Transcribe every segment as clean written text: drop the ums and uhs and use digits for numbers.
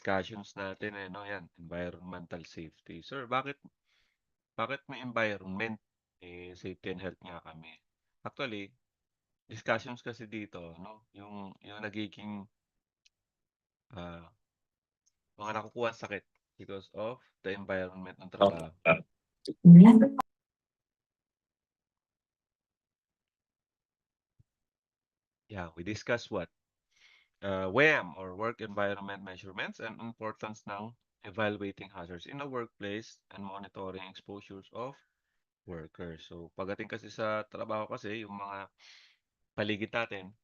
discussions natin, eh, 'no, 'yan, environmental safety. Sir, bakit may environment? Eh, safety and health nga kami. Actually, discussions kasi dito 'no, yung nagiging, ah, mga nakukuhang sakit because of the environment ng trabaho. Yeah, we discuss what? WEM or work environment measurements and importance ng evaluating hazards in the workplace and monitoring exposures of workers. So, pagdating kasi sa trabaho kasi, yung mga paligid natin,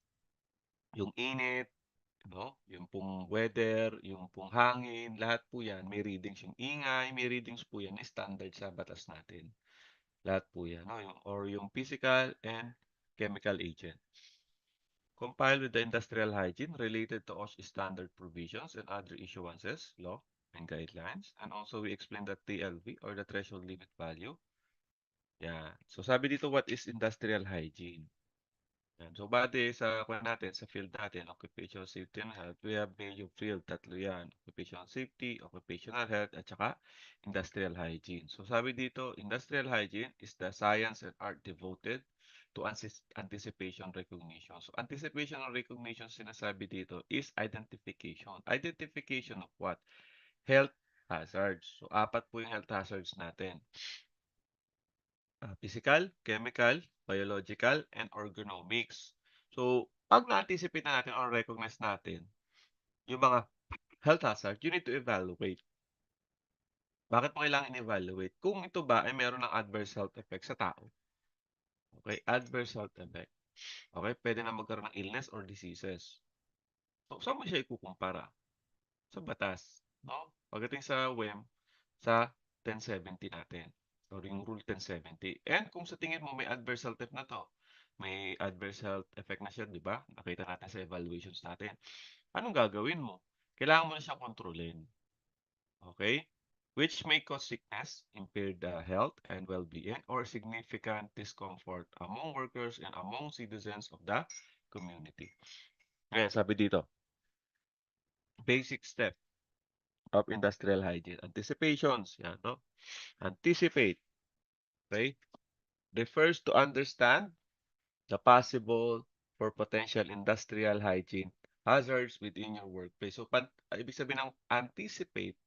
yung init, no? Yung pong weather, yung pong hangin, lahat po yan, may readings yung ingay, may readings po yan, standard sa batas natin. Lahat po yan, no? Yung physical and chemical agent. Compiled with the industrial hygiene related to OSH standard provisions and other issuances, law, and guidelines. And also, we explain the TLV or the threshold limit value. Yeah. So, sabi dito, what is industrial hygiene? Yan. So, base sa kuha natin, sa field natin, occupational safety and health, we have major field, tatlo yan. Occupational safety, occupational health, at saka industrial hygiene. So, sabi dito, industrial hygiene is the science and art devoted to anticipation recognition. So, anticipation and recognition sinasabi dito is identification. Identification of what? Health hazards. So, apat po yung health hazards natin. Physical, chemical, biological, and ergonomics. So, pag na-anticipate na natin or recognize natin yung mga health hazard, you need to evaluate. Bakit mo kailangan evaluate? Kung ito ba ay meron ng adverse health effect sa tao. Okay, adverse health effect. Okay, pwede na magkaroon ng illness or diseases. So, saan mo siya ikukumpara? Sa batas. No? Pagdating sa WEM, sa 1070 natin. Or yung Rule 1070. And kung sa tingin mo may adverse health effect na to, may adverse health effect na siya, di ba? Nakita natin sa evaluations natin. Anong gagawin mo? Kailangan mo na siyang kontrolin. Okay? Which may cause sickness, impair the health and well-being, or significant discomfort among workers and among citizens of the community. Ngayon, sabi dito, basic step of industrial hygiene. Anticipations. Yan, no? Anticipate. Okay? Refers to understand the possible for potential industrial hygiene hazards within your workplace. So, ibig sabihin ng anticipate,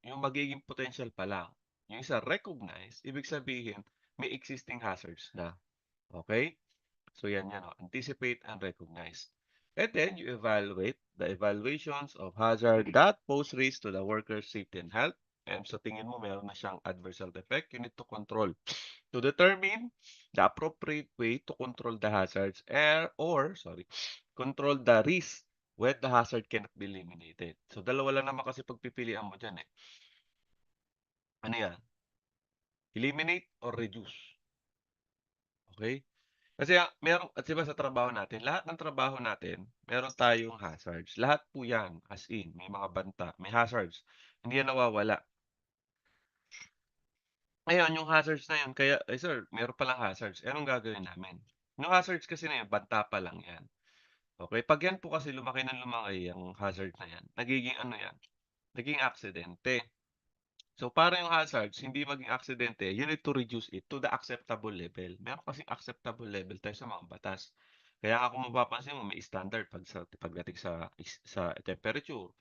yung magiging potential pa lang. Yung isa, recognize, ibig sabihin, may existing hazards na. Okay? So, yan, oh. Anticipate and recognize. And then, you evaluate the evaluations of hazard that pose risk to the worker's safety and health. And sa tingin mo, meron na siyang adverse health effect, you need to control. To determine the appropriate way to control the hazards control the risk when the hazard cannot be eliminated. So, dalawa lang naman kasi pagpipilian mo dyan eh. Ano yan? Eliminate or reduce. Okay? Kasi meron, at diba sa trabaho natin, lahat ng trabaho natin, meron tayong hazards. Lahat po yan, as in, may mga banta, may hazards. Hindi yan nawawala. Ngayon, yung hazards na yun, kaya, sir, meron palang hazards. Anong gagawin namin? Yung hazards kasi na yun, banta pa lang yan. Okay? Pag yan po kasi lumaki ng lumaki, yung hazard na yan, nagiging ano yan, naging aksidente. So, para yung hazards, hindi maging aksidente, you need to reduce it to the acceptable level. Meron kasing acceptable level tayo sa mga batas. Kaya nga kung mapapansin mo, may standard pagdating sa temperature.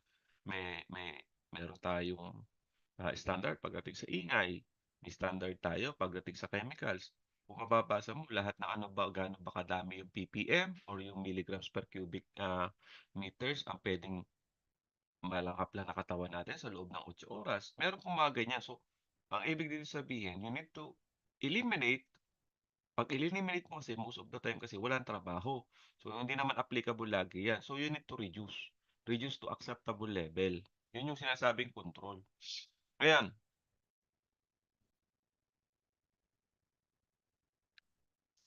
Meron tayong standard pagdating sa ingay. May standard tayo pagdating sa chemicals. Kung mababasa mo, lahat ng gaano ba kadami yung ppm or yung milligrams per cubic meters ang pwedeng malangkap lang na katawan natin sa loob ng 8 oras. Meron pong mga ganyan. So, ang ibig dito sabihin, you need to eliminate. Pag eliminate mo kasi, most of the time kasi walang trabaho. So, hindi naman applicable lagi yan. So, you need to reduce. Reduce to acceptable level. Yun yung sinasabing control. Ayan.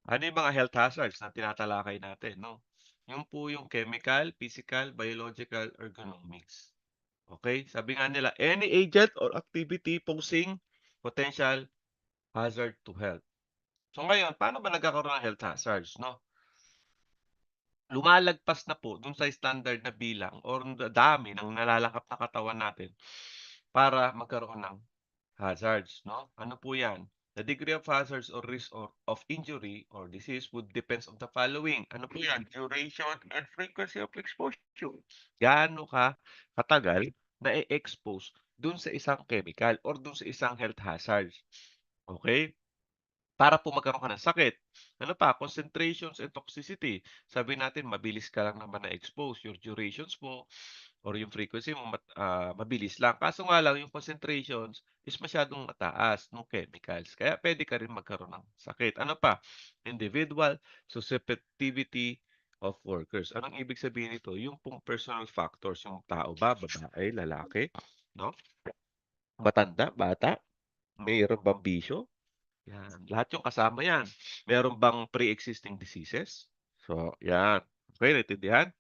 Ano yung mga health hazards na tinatalakay natin, no? Yung po yung chemical, physical, biological, ergonomics. Okay? Sabi nga nila, any agent or activity posing potential hazard to health. So ngayon, paano ba nagkakaroon ng health hazards, no? lumalagpas na po dun sa standard na bilang or dami ng nalalakap na katawan natin para magkaroon ng hazards, 'no? Ano po 'yan? The degree of hazards or risk of injury or disease would depends on the following. Ano po 'yan? Duration and frequency of exposure. Gaano ka katagal na-e-expose dun sa isang chemical or dun sa isang health hazards, okey? Para po magkaroon ka ng sakit. Ano pa, concentrations and toxicity. Sabi natin mabilis ka lang naman na-expose, your durations mo or yung frequency mo mabilis lang. Kaso nga lang yung concentrations is masyadong mataas nung chemicals. Kaya puwede ka rin magkaroon ng sakit. Ano pa, individual susceptibility of workers. Anong ibig sabihin nito? Yung pong personal factors, yung tao ba, babae, lalaki, 'no? Matanda, bata, mayro'n bang bisyo? 'Yan, lahat 'yung kasama 'yan. Meron bang pre-existing diseases? So 'yan, okey naintindihan?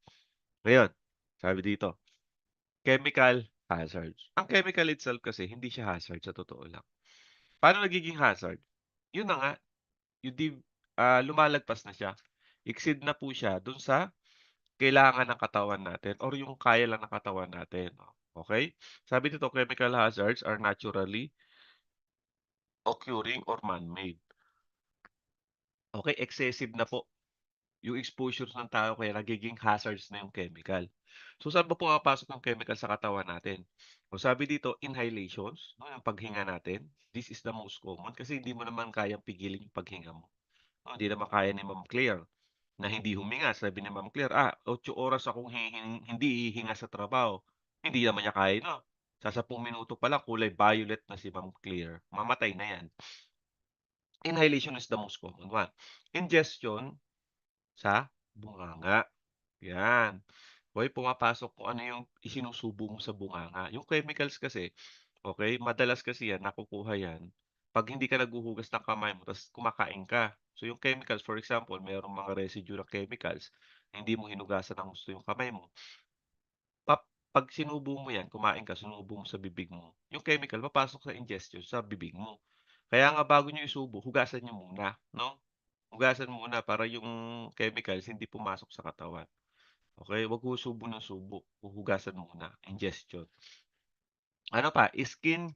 Ngayon, sabi dito, chemical hazards. Ang chemical itself kasi hindi siya hazard sa totoo lang. Paano nagiging hazard? 'Yun na nga, yung lumalagpas na siya, exceed na po siya dun sa kailangan ng katawan natin or yung kaya lang ng katawan natin, okey? Sabi dito, chemical hazards are naturally occurring or man-made. Okey, excessive na po yung exposure ng tao kaya nagiging hazards na yung chemical. So, saan ba pumapasok yung chemical sa katawan natin? O sabi dito, inhalations, no, yung paghinga natin. This is the most common kasi hindi mo naman kayang pigilin yung paghinga mo. No, hindi naman kaya ni Ma'am Claire na hindi huminga. Sabi ni Ma'am Claire, 8 oras akong hindi hihinga sa trabaho. Hindi naman niya kaya, no? Sa 10 minuto pa lang, kulay violet na si Ma'am Claire. Mamatay na yan. Inhalation is the most common one. Ingestion, sa bunganga, 'yan. Hoy, pumapasok kung ano yung isinusubo mo sa bunganga. Yung chemicals kasi, okey, madalas kasi 'yan nakukuha 'yan 'pag hindi ka naghuhugas ng kamay mo ta's kumakain ka. So, yung chemicals, for example, merong mga residue na chemicals, hindi mo hinugasan ng gusto yung kamay mo, 'pag sinubo mo 'yan, kumain ka, sinubo mo sa bibig mo, yung chemical papasok sa ingestion sa bibig mo. Kaya nga bago niyo isubo, hugasan niyo muna, 'no? Hugasan muna para yung chemicals hindi pumasok sa katawan. Okey, wag ho subo ng subo, huhugasan muna, ingestion. Ano pa, skin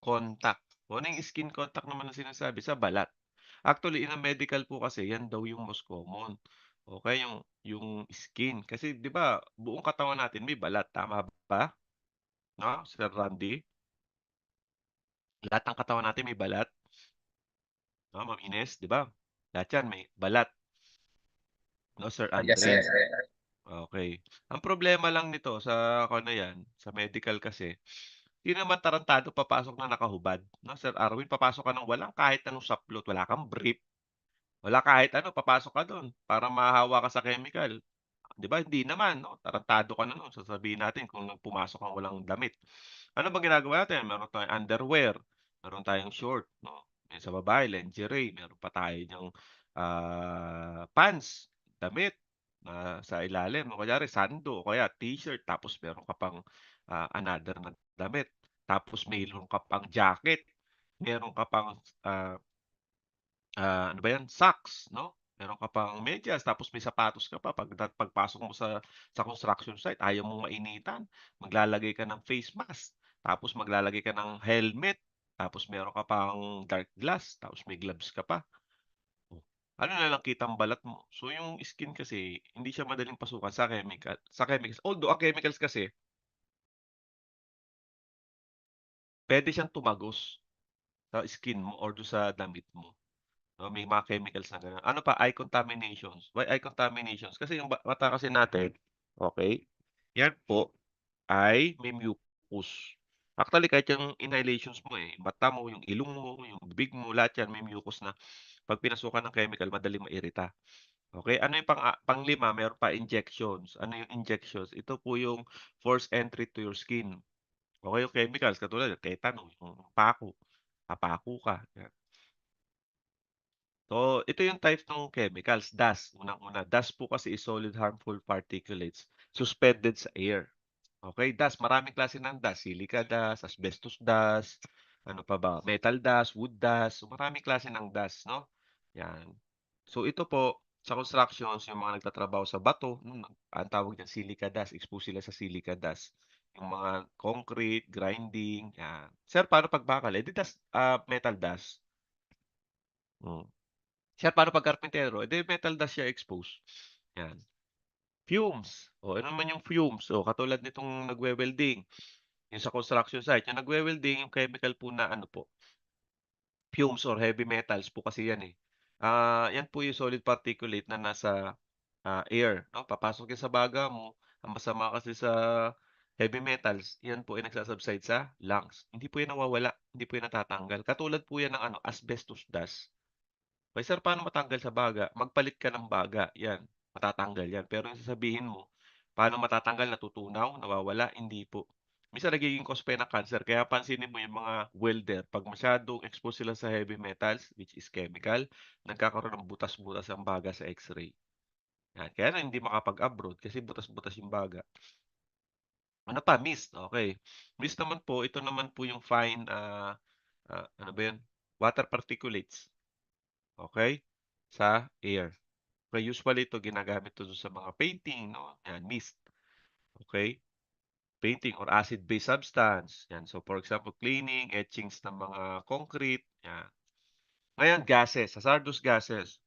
contact. Kung ano yung skin contact naman na sinasabi, sa balat. Actually, in a medical po kasi yan daw yung most common. Okey, yung skin. Kasi 'di ba buong katawan natin may balat, tama ba, 'no, Sir Randy? Lahat ng katawan natin may balat, 'no, Ma'am Ines, 'di ba? Lahat yan may balat, 'no, Sir Yes, sir. Andre? Okey. Ang problema lang nito sa na 'yan, sa medical kasi, 'di naman tarantado papasok na nakahubad, 'no, Sir Arwin, papasok ka ng walang kahit anong saplot, wala kang brief, wala kahit ano, papasok ka do'n para mahawa ka sa chemical. 'Di ba hindi naman, 'no, tarantado ka na no'n, sasabihin natin kung pumasok kang walang damit. Ano bang ginagawa natin? Meron tayong underwear, meron tayong short, 'no, yung sa babae lingerie, meron pa tayo niyang, pants, damit na sa ilalim o kunyari sando o kaya t-shirt tapos meron ka pang, another na damit. Tapos mayroon ka pang jacket, meron ka pang, ah ano ba 'yan, socks, 'no? Meron ka pang medyas tapos may sapatos ka pa pagpasok mo sa construction site ayaw mong mainitan, maglalagay ka ng face mask, tapos maglalagay ka ng helmet, tapos meron ka pang dark glass, tapos may gloves ka pa. Oh, ano na lang kitang balat mo. So, yung skin kasi hindi siya madaling pasukan sa chemicals. Although ang chemicals kasi puwede siyang tumagos sa skin mo or dun sa damit mo. Oo, may mga chemicals na gano'n. Ano pa, eye contaminations. Why eye contaminations? Kasi yung mata kasi natin, okey, yan po ay may mucus. Actually, kahit yung inhalations mo, mata mo, yung ilong mo, yung bibig mo, lahat yan may mucus na 'pag pinasukan ng chemical madaling mairita. Okey, ano yung panglima, meron pa injections. Ano yung injections? Ito po yung forced entry to your skin. Okey, yung chemicals katulad ng tetanus, yung pako, papako ka. So, ito yung type ng chemicals, dust, unang-una. Dust po kasi is solid harmful particulates suspended sa air. Okay, dust, maraming klase ng dust, silica dust, asbestos dust, ano pa ba, metal dust, wood dust, so maraming klase ng dust, no? Yan. So, ito po, Sa constructions, yung mga nagtatrabaho sa bato, ang tawag diyan silica dust, expose sila sa silica dust. Yung mga concrete, grinding, yan. Sir, paano 'pag bakal? Eh, di metal dust. Hmm. Sir, paano 'pag karpentero? Eh, di metal dust siya expose, yan. Fumes, oh, ano naman yung fumes? Oh, katulad nitong nagwe-welding, yung sa construction site, yung nagwe-welding, yung chemical po na ano po, fumes or heavy metals po kasi yan, eh. Yan po yung solid particulate na nasa, air 'no, papasok yan sa baga mo, ang masama kasi sa heavy metals, yan po ay nagsa-subside sa lungs. Hindi po yan nawawala, hindi po yan natatanggal. Katulad po yan ng ano, asbestos dust. "Okey sir, paano matanggal sa baga?" Magpalit ka ng baga, 'yan, matatanggal 'yan. Pero yung sasabihin mo, paano matatanggal, natutunaw, nawawala, hindi po. Minsan nagiging cause pa yan ng cancer kaya pansinin mo yung mga welder 'pag masyadong expose sila sa heavy metals, which is chemical, nagkakaroon ng butas-butas ang baga sa X-ray, 'yan. Kaya lang hindi makapag-abroad kasi butas-butas yung baga. Ano pa, mist, okey. Mist naman po, ito naman po yung fine, ano ba yun, water particulates, okey, sa air. Usually ito ginagamit 'to sa mga painting 'no, 'yan mist, okey? Painting or acid-based substance, 'yan. So, for example, cleaning, etchings ng mga concrete, 'yan. Ngayon gases, hazardous gases.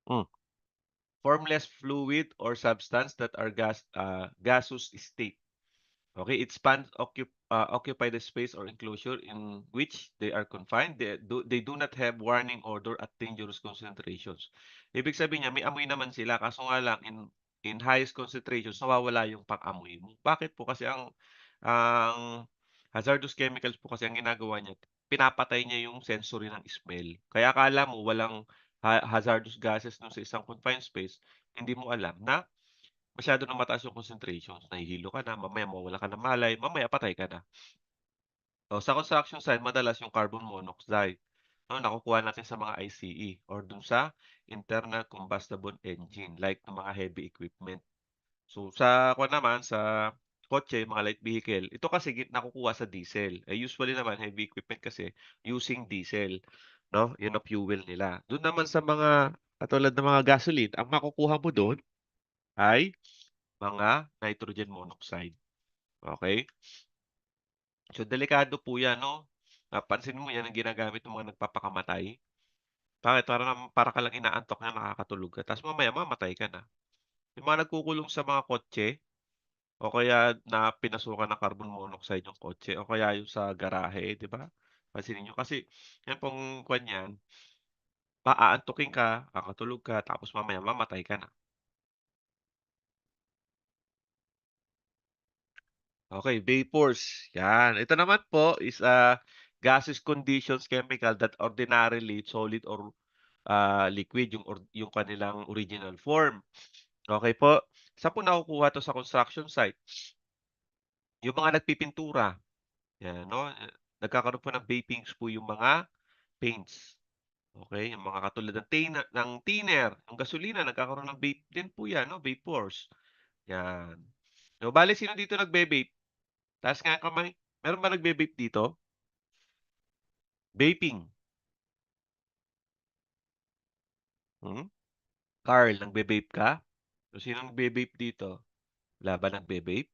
Hmm, Formless fluid or substance that are gaseous state. Okay, it spans occupy the space or enclosure in which they are confined. They do not have warning odor at dangerous concentrations. Ibig sabihin niya, may amoy naman sila, kaso nga lang in highest concentrations, nawawala yung pang-amoy mo. Bakit po? Kasi ang hazardous chemicals po kasi ang ginagawa niya, pinapatay niya yung sensory ng smell. Kaya akala mo walang hazardous gases dun sa isang confined space, hindi mo alam na masyado ng mataas yung concentration, nahihilo ka na, mamaya mawawalan ka ng malay, mamaya patay ka na. O sa construction site madalas yung carbon monoxide, no, nakukuha natin sa mga ICE or dun sa internal combustible engine like ng mga heavy equipment. So sa kuwan naman sa kotse, mga light vehicle, ito kasi nakukuha sa diesel. Eh, usually naman heavy equipment kasi using diesel, 'no, yun ang fuel nila. Dun naman sa mga katulad ng mga gasoline, ang makukuha mo dun ay mga nitrogen monoxide, okey? So, delikado po 'yan 'no, pansin mo 'yan ang ginagamit ng mga nagpapakamatay. Bakit para ka lang inaantok na nakakatulog ka tapos mamaya mamamatay ka na. Yung mga nagkukulong sa mga kotse o kaya na pinasukan ng carbon monoxide yung kotse o kaya yung sa garahe, 'di ba? Pansinin niyo kasi 'yan pong kuwan niyan, aantukin ka, kakatulog ka tapos mamaya mamatay ka na. Okay, vapors, 'yan. Ito naman po is, gaseous conditions chemical that ordinarily solid or, liquid yung kanilang original form. Okay po. Saan po nakukuha 'to sa construction site? Yung mga nagpipintura, 'yan 'no, nagkakaroon po ng vapings po yung mga paints. Okay, yung mga katulad ng thinner, yung gasolina nagkakaroon ng vape din po 'yan 'no, vapors, 'yan. So, bale sino dito nagve-vape? Taas nga ang kamay. Meron ba nagve-vape dito? Vaping, hmm? Carl, nagve-vape ka? So, sinong nagve-vape dito? Wala ba nagve-vape?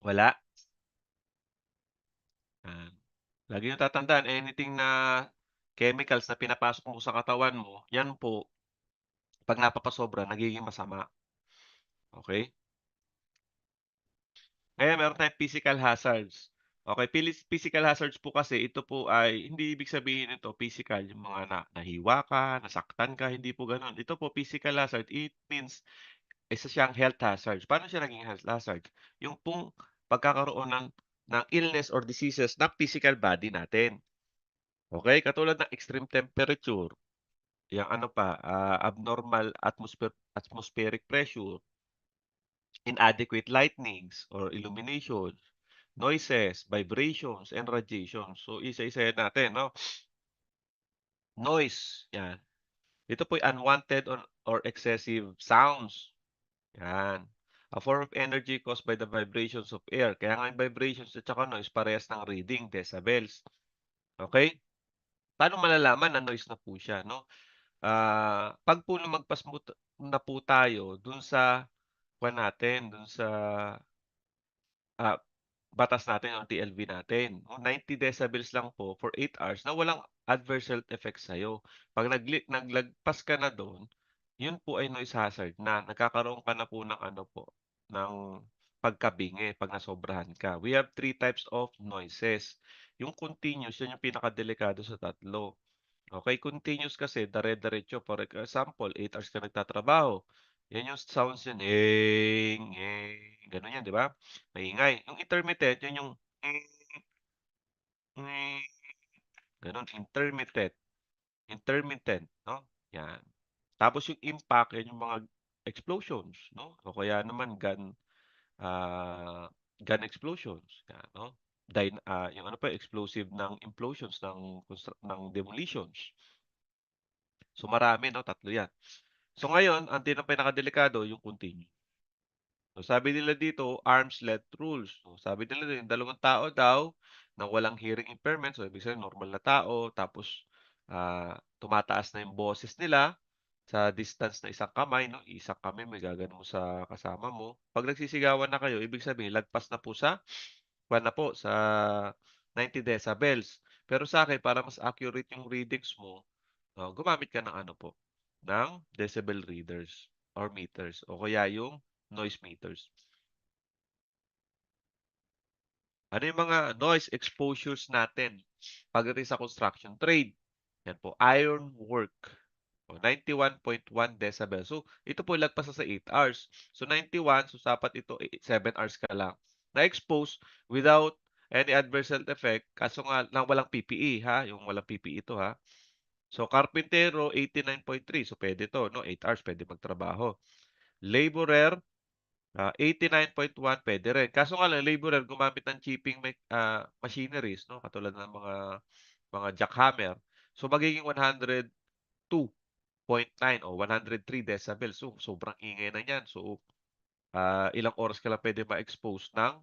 Wala? Yan. Lagi niyong tatandaan anything na chemicals na pinapasok mo sa katawan mo, yan po 'pag napapasobra nagiging masama, okey? Ngayon meron tayong physical hazards. Okey, physical hazards po kasi ito po ay hindi ibig sabihin nito physical yung mga nahiwa ka, nasaktan ka, hindi po gano'n. Ito po physical hazard, it means isa siyang health hazard. Paano siya naging health hazard? Yung pong pagkakaroon ng illness or diseases ng physical body natin. Okey, katulad ng extreme temperature, yang ano pa, abnormal atmospheric pressure, inadequate lightnings or illumination, noises, vibrations, and radiations. So, isa-isahin natin 'no. Noise, 'yan. Ito po'y unwanted or excessive sounds. Yan. A form of energy caused by the vibrations of air. Kaya nga yung vibrations at saka noise parehas ng reading, decibels. Okay? Paano malalaman na noise na po siya, no? 'Pag po lumagpas na po tayo dun sa kuwan natin, dun sa, ah, batas natin o TLV natin, o 90 decibels lang po for 8 hours na walang adverse health effects sa'yo. 'Pag naglagpas ka na dun, yun po ay noise hazard na, nagkakaroon ka na po ng ano po, ng pagkabingi 'pag nasobrahan ka. We have three types of noises. Yung continuous, yun yung pinakadelikado sa tatlo. Okay, continuous kasi dare-diretso. For example, 8 hours ka nagtatrabaho. Yan yung sounds yun, gano'n yan, 'di ba? Maingay. Yung intermittent, yun yung eh, gano'n, intermittent, intermittent, 'no? Yan. Tapos yung impact, yan yung mga explosions, 'no? O kaya naman gun explosions, yan, 'no? Yung ano pa, explosive ng implosions ng demolitions. So marami 'no, tatlo 'yan. So ngayon, ang pinakadelikado yung continuous. So sabi nila dito, arms length rules. So sabi nila yung dalawang tao daw na walang hearing impairment, so ibig sabihin normal na tao, tapos tumataas na yung boses nila sa distance na isang kamay, 'no? Isang kamay may gaganon mo sa kasama mo. 'Pag nagsisigawan na kayo, ibig sabihin lagpas na po sa kuwan na po, sa 90 decibels. Pero sa akin para mas accurate yung readings mo, gumamit ka ng ano po, ng decibel readers or meters o kaya yung noise meters. Ano yung mga noise exposures natin pagdating sa construction trade? Yan po, iron work. 91.1 decibel. So, ito po lagpas na sa 8 hours. So, 91, so dapat ito 7 hours ka lang. Na-expose without any adverse health effect, kaso nga lang walang PPE, ha? Yung walang PPE ito, ha? So, karpintero, 89.3. So, pwede to, no? 8 hours, pwede magtrabaho. Laborer, 89.1, pwede rin. Kaso nga lang, laborer, gumamit ng chipping machineries, no? Katulad ng mga jackhammer. So, magiging 102.9 o 103 decibels. So, sobrang ingay na yan. So, ilang oras ka lang pwede ma-expose ng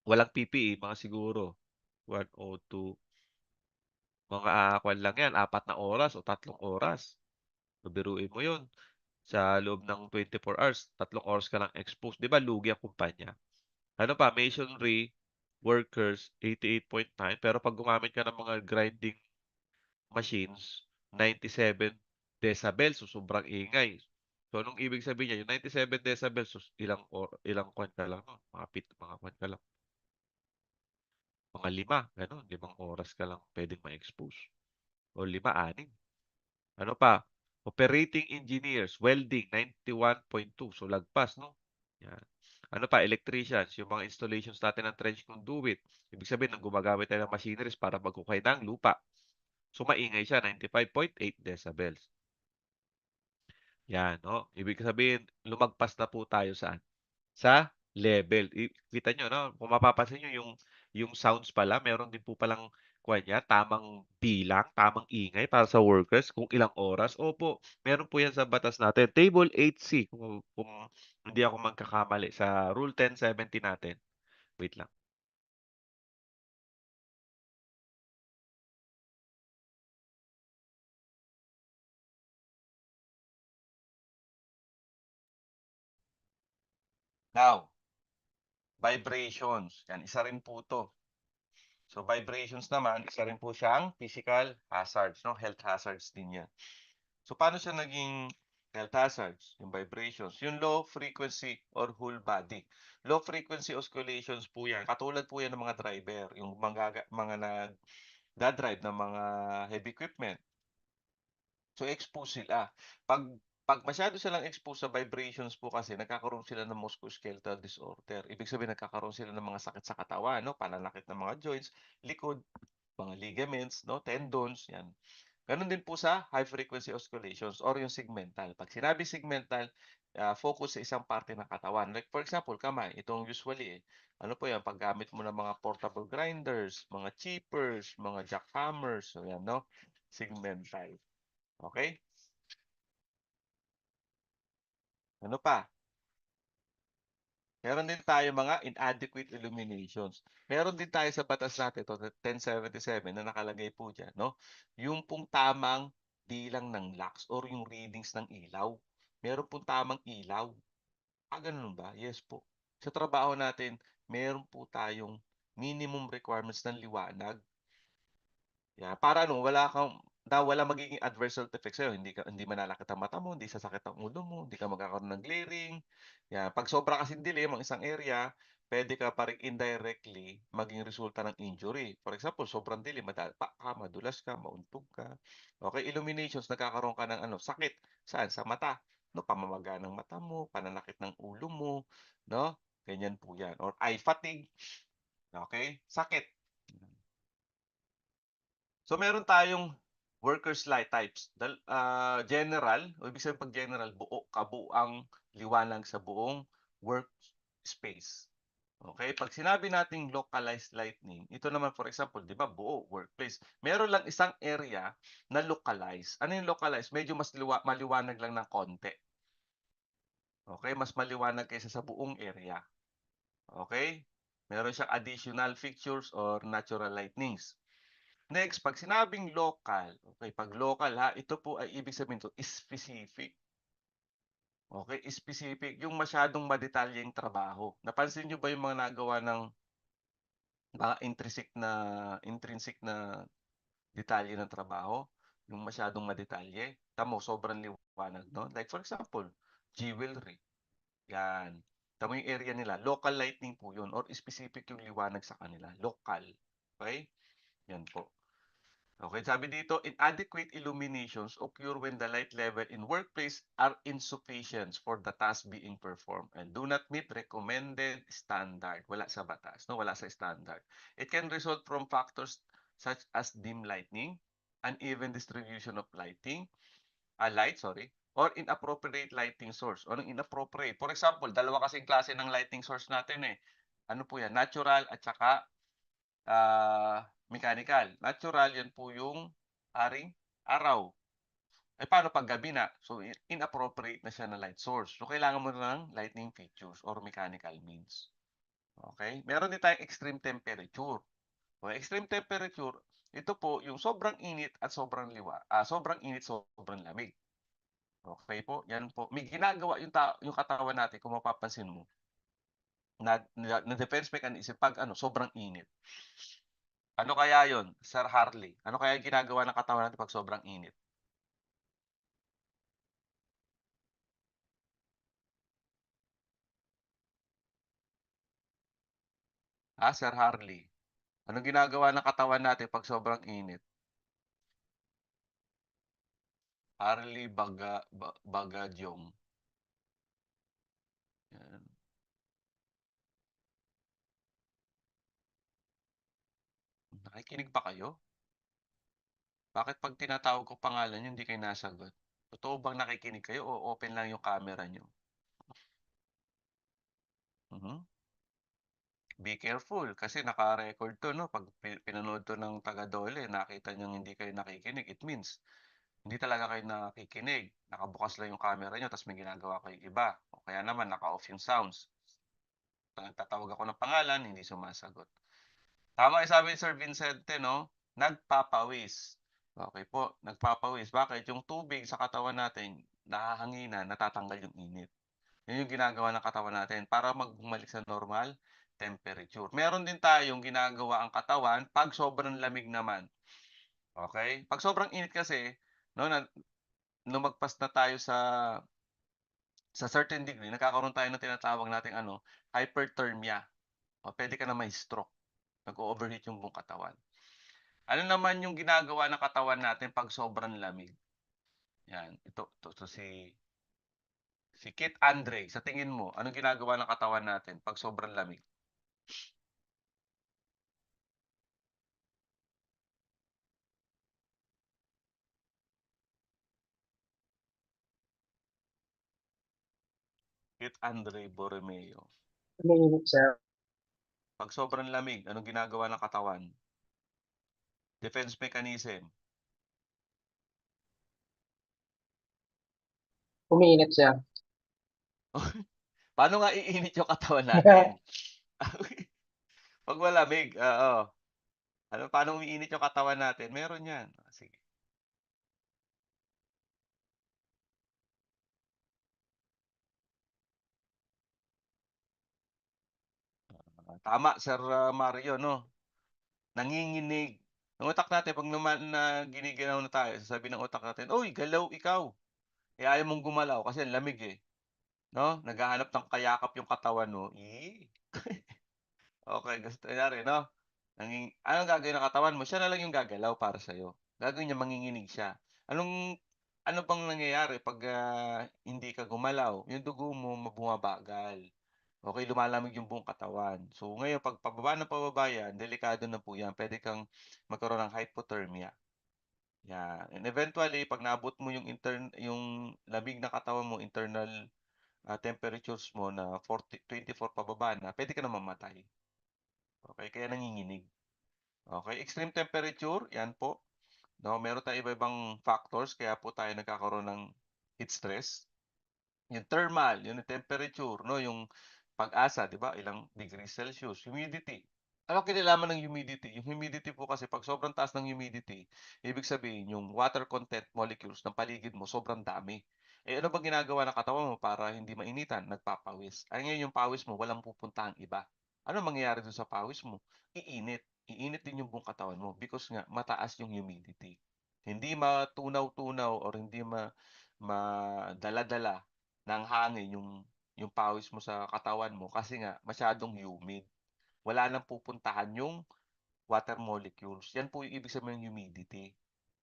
walang PPE, mga siguro 1 o 2, mga kwan lang yan, 4 na oras o 3 oras. So, biruin mo yun. Sa loob ng 24 hours, 3 oras ka lang exposed. 'Di ba lugi ang kumpanya? Ano pa, masonry workers, 88.9. Pero pag gumamit ka ng mga grinding machines, 97 decibels. So, sobrang ingay. So, anong ibig sabihin niya? Yung 97 decibels, so ilang kwan ka lang nun, mga kwan ka lang, mga 5, gano'n, 5 oras ka lang puwedeng ma-expose o 5, 6. Ano pa? Operating engineers, welding, 91.2. So, lagpas, no? Yan. Ano pa? Electricians, yung mga installations natin ng trench conduit. Ibig sabihin, nang gumagamit tayo ng machineries para maghukay ng lupa. So, maingay siya, 95.8 decibels. Yan, no? Ibig sabihin, lumagpas na po tayo saan? Sa level. Kita nyo, no? Kung mapapansin nyo, yung sounds pala, meron din po palang kuwan niya, tamang bilang, tamang ingay para sa workers kung ilang oras. Opo, meron po yan sa batas natin. Table 8C, kung hindi ako magkakamali, sa Rule 1070 natin. Wait lang. Now, vibrations. Yan, isa rin po to. So, vibrations naman, isa rin po siyang physical hazards, no? Health hazards din yan. So, paano siya naging health hazards? Yung vibrations. Yung low frequency or whole body. Low frequency oscillations po yan. Katulad po yan ng mga driver. Yung mga nagdadrive ng mga heavy equipment. So, expose sila. Pag pag masyado silang exposed sa vibrations po kasi nagkakaroon sila ng musculoskeletal disorder. Ibig sabihin nagkakaroon sila ng mga sakit sa katawan, no? Pananakit ng mga joints, likod, mga ligaments, no? Tendons, yan. Gano'n din po sa high frequency oscillations or yung segmental. Pag sinabi segmental, focus sa isang parte ng katawan. Like for example, kamay. Itong usually, ano po yan, paggamit mo ng mga portable grinders, mga chippers, mga jackhammers, so yan, no? Segmental. Okay? Ano pa? Meron din tayo mga inadequate illuminations. Meron din tayo sa batas natin, ito, 1077, na nakalagay po dyan, no? Yung pong tamang bilang ng lux or yung readings ng ilaw. Meron pong tamang ilaw. Gano'n ba? Yes po. Sa trabaho natin, meron po tayong minimum requirements ng liwanag. Para ano, walang magiging adverse health effects sa'yo, hindi mananakit ang mata mo, hindi sasakit ang ulo mo, hindi ka magkakaroon ng glaring. 'Pag sobra kasing dilim ang isang area, puwede ka pa ring indirectly maging resulta ng injury. For example, sobrang dilim, madapa ka, madulas ka, mauntog ka. Okay, illuminations, nagkakaroon ka ng ano, sakit. Saan? Sa mata, 'no, pamamaga ng mata mo, pananakit ng ulo mo, 'no, ganyan po 'yan or eye fatigue, okay, sakit. So meron tayong workers light types. General, o ibig sabihin 'pag general, kabuuang liwanag sa buong workspace. Okay? 'Pag sinabi nating localized lighting, ito naman for example, 'di ba buo workplace. Meron lang isang area na localized. Ano yung localized? Medyo mas maliwanag lang ng konti. Okay? Mas maliwanag kaysa sa buong area. Okay? Meron siyang additional fixtures or natural lightnings. Next, 'pag sinabing local, okay, 'pag local ha, ito po ay ibig sabihin to specific. Okay, specific, yung masyadong madetalyeng trabaho. Napansin niyo ba yung mga nagawa ng mga intrinsic na detalye ng trabaho? Yung masyadong madetalye? Tamo sobrang liwanag nun. Like for example, jewelry, 'yan. Tamo yung area nila, local lighting po yun or specific yung liwanag sa kanila, lokal. Okay, 'yan po. Okay, sabi dito, inadequate illuminations occur when the light level in workplace are insufficient for the task being performed and do not meet recommended standard. Wala sa batas, no? Wala sa standard. It can result from factors such as dim lighting, uneven distribution of light, sorry, or inappropriate lighting source. O inappropriate? For example, dalawa kasing klase ng lighting source natin eh. Ano po yan? Natural at saka mechanical. Natural, yan po yung aring araw. Paano pag gabi na? So, inappropriate na siya na light source. So, kailangan mo na ng lightning fixtures or mechanical means. Okay? Meron din tayong extreme temperature. Okay, extreme temperature, ito po yung sobrang init at sobrang init, sobrang lamig. Okay po? Yan po. May ginagawa yung katawan natin kung mapapansin mo na defense mechanism pag ano, sobrang init. Ano kaya yon, Sir Harley? Ano kaya ginagawa ng katawan natin 'pag sobrang init? Sir Harley, anong ginagawa ng katawan natin 'pag sobrang init? Harley Bagadyong, yan. Nakikinig ba kayo? Bakit 'pag tinatawag ko pangalan niyo hindi kayo nasagot? Totoo bang nakikinig kayo o open lang yung camera niyo? Mhm. Be careful kasi naka-record 'to 'no, 'pag pinanood 'to ng taga-DOLE nakita niyang hindi kayo nakikinig, it means hindi talaga kayo nakikinig. Nakabukas lang yung camera niyo ta's may ginagawa kayong iba o kaya naman naka-off yung sounds. Nagtatawag ako ng pangalan, hindi sumasagot. Tama yung sabi ni Sir Vincente 'no, nagpapawis. Okay po, nagpapawis. Bakit? Yung tubig sa katawan natin nahahanginan, natatanggal yung init. Yun yung ginagawa ng katawan natin para bumalik sa normal temperature. Meron din tayong ginagawa ang katawan 'pag sobrang lamig naman. Okay? 'Pag sobrang init kasi 'no, lumagpas na tayo sa certain degree, nagkakaroon tayo ng tinatawag nating ano, hyperthermia. O puwede ka na mai-stroke, nag-o-overheat yung buong katawan. Ano naman yung ginagawa ng katawan natin 'pag sobrang lamig? 'Yan, ito si Kit Andre, sa tingin mo, anong ginagawa ng katawan natin 'pag sobrang lamig? Kit Andre Borromeo. Umiinit siya. 'Pag sobrang lamig, anong ginagawa ng katawan? Defense mechanism. Umiinit siya. Paano nga iinit yung katawan natin? 'Pag malamig, oo. Paano umiinit yung katawan natin? Meron 'yan. Sige. Tama Sir, Mario 'no, nanginginig. Ang utak natin 'pag na giniginaw na tayo sasabihin ng utak natin, "Uy, galaw ikaw." Eh, ayaw mong gumalaw kasi ang lamig, eh, 'no? Naghahanap ng kayakap yung katawan mo, okey gusto kunyari 'no, anong gagawin ng katawan mo, siya na lang yung gagalaw para sa'yo. Gagawin niya, manginginig siya. Ano bang nangyayari 'pag, hindi ka gumalaw, yung dugo mo bumabagal. Okey, lumalamig yung buong katawan. So, ngayon 'pag pababa ng pababa yan, delikado na po yan. Puwede kang magkaroon ng hypothermia, yan. And eventually 'pag naabot mo yung lamig ng katawan mo, internal, temperatures mo na 24 pababa na, puwede ka na mamatay. Okey, kaya nanginginig. Okey, extreme temperature, yan po, 'no, meron tayong iba-ibang factors kaya po tayo nagkakaroon ng heat stress. Yung thermal, yung temperature 'no, yung pag-asa 'di ba, ilang degrees Celsius. Humidity, ano kinalaman ng humidity? Yung humidity po kasi 'pag sobrang taas ng humidity, ibig sabihin yung water content molecules ng paligid mo sobrang dami. Eh, ano bang ginagawa ng katawan mo para hindi mainitan? Nagpapawis. Ay ngayon yung pawis mo walang pupuntahang iba. Ano mangyayari dun sa pawis mo? Iinit. Iinit din yung buong katawan mo because nga mataas yung humidity. Hindi matunaw-tunaw or hindi madala-dala ng hangin yung pawis mo sa katawan mo kasi nga masyadong humid. Wala nang pupuntahan yung water molecules. Yan po yung ibig sabihin ng humidity.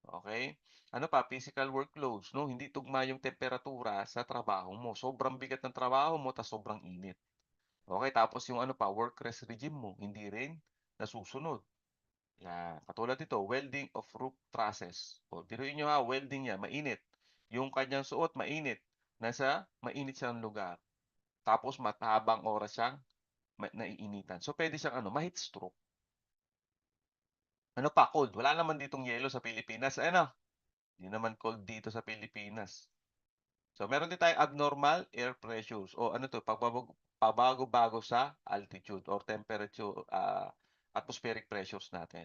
Okay? Ano pa, physical workloads, no? Hindi tugma yung temperatura sa trabaho mo. Sobrang bigat ng trabaho mo, tas sobrang init. Okay, tapos yung ano pa, work rest regime mo, hindi rin nasusunod. Yan. Katulad nito, welding of roof trusses. O, biruin nyo ha, welding niya, mainit. Yung kanyang suot, mainit. Nasa mainit siyang lugar. Tapos matabang oras siyang naiinitan. So, pwede siyang ano, ma-heat stroke. Ano pa, cold. Wala naman ditong yelo sa Pilipinas. Ano, hindi naman cold dito sa Pilipinas. So, meron din tayong abnormal air pressures o ano 'to, pabago-bago sa altitude or temperature, atmospheric pressures natin.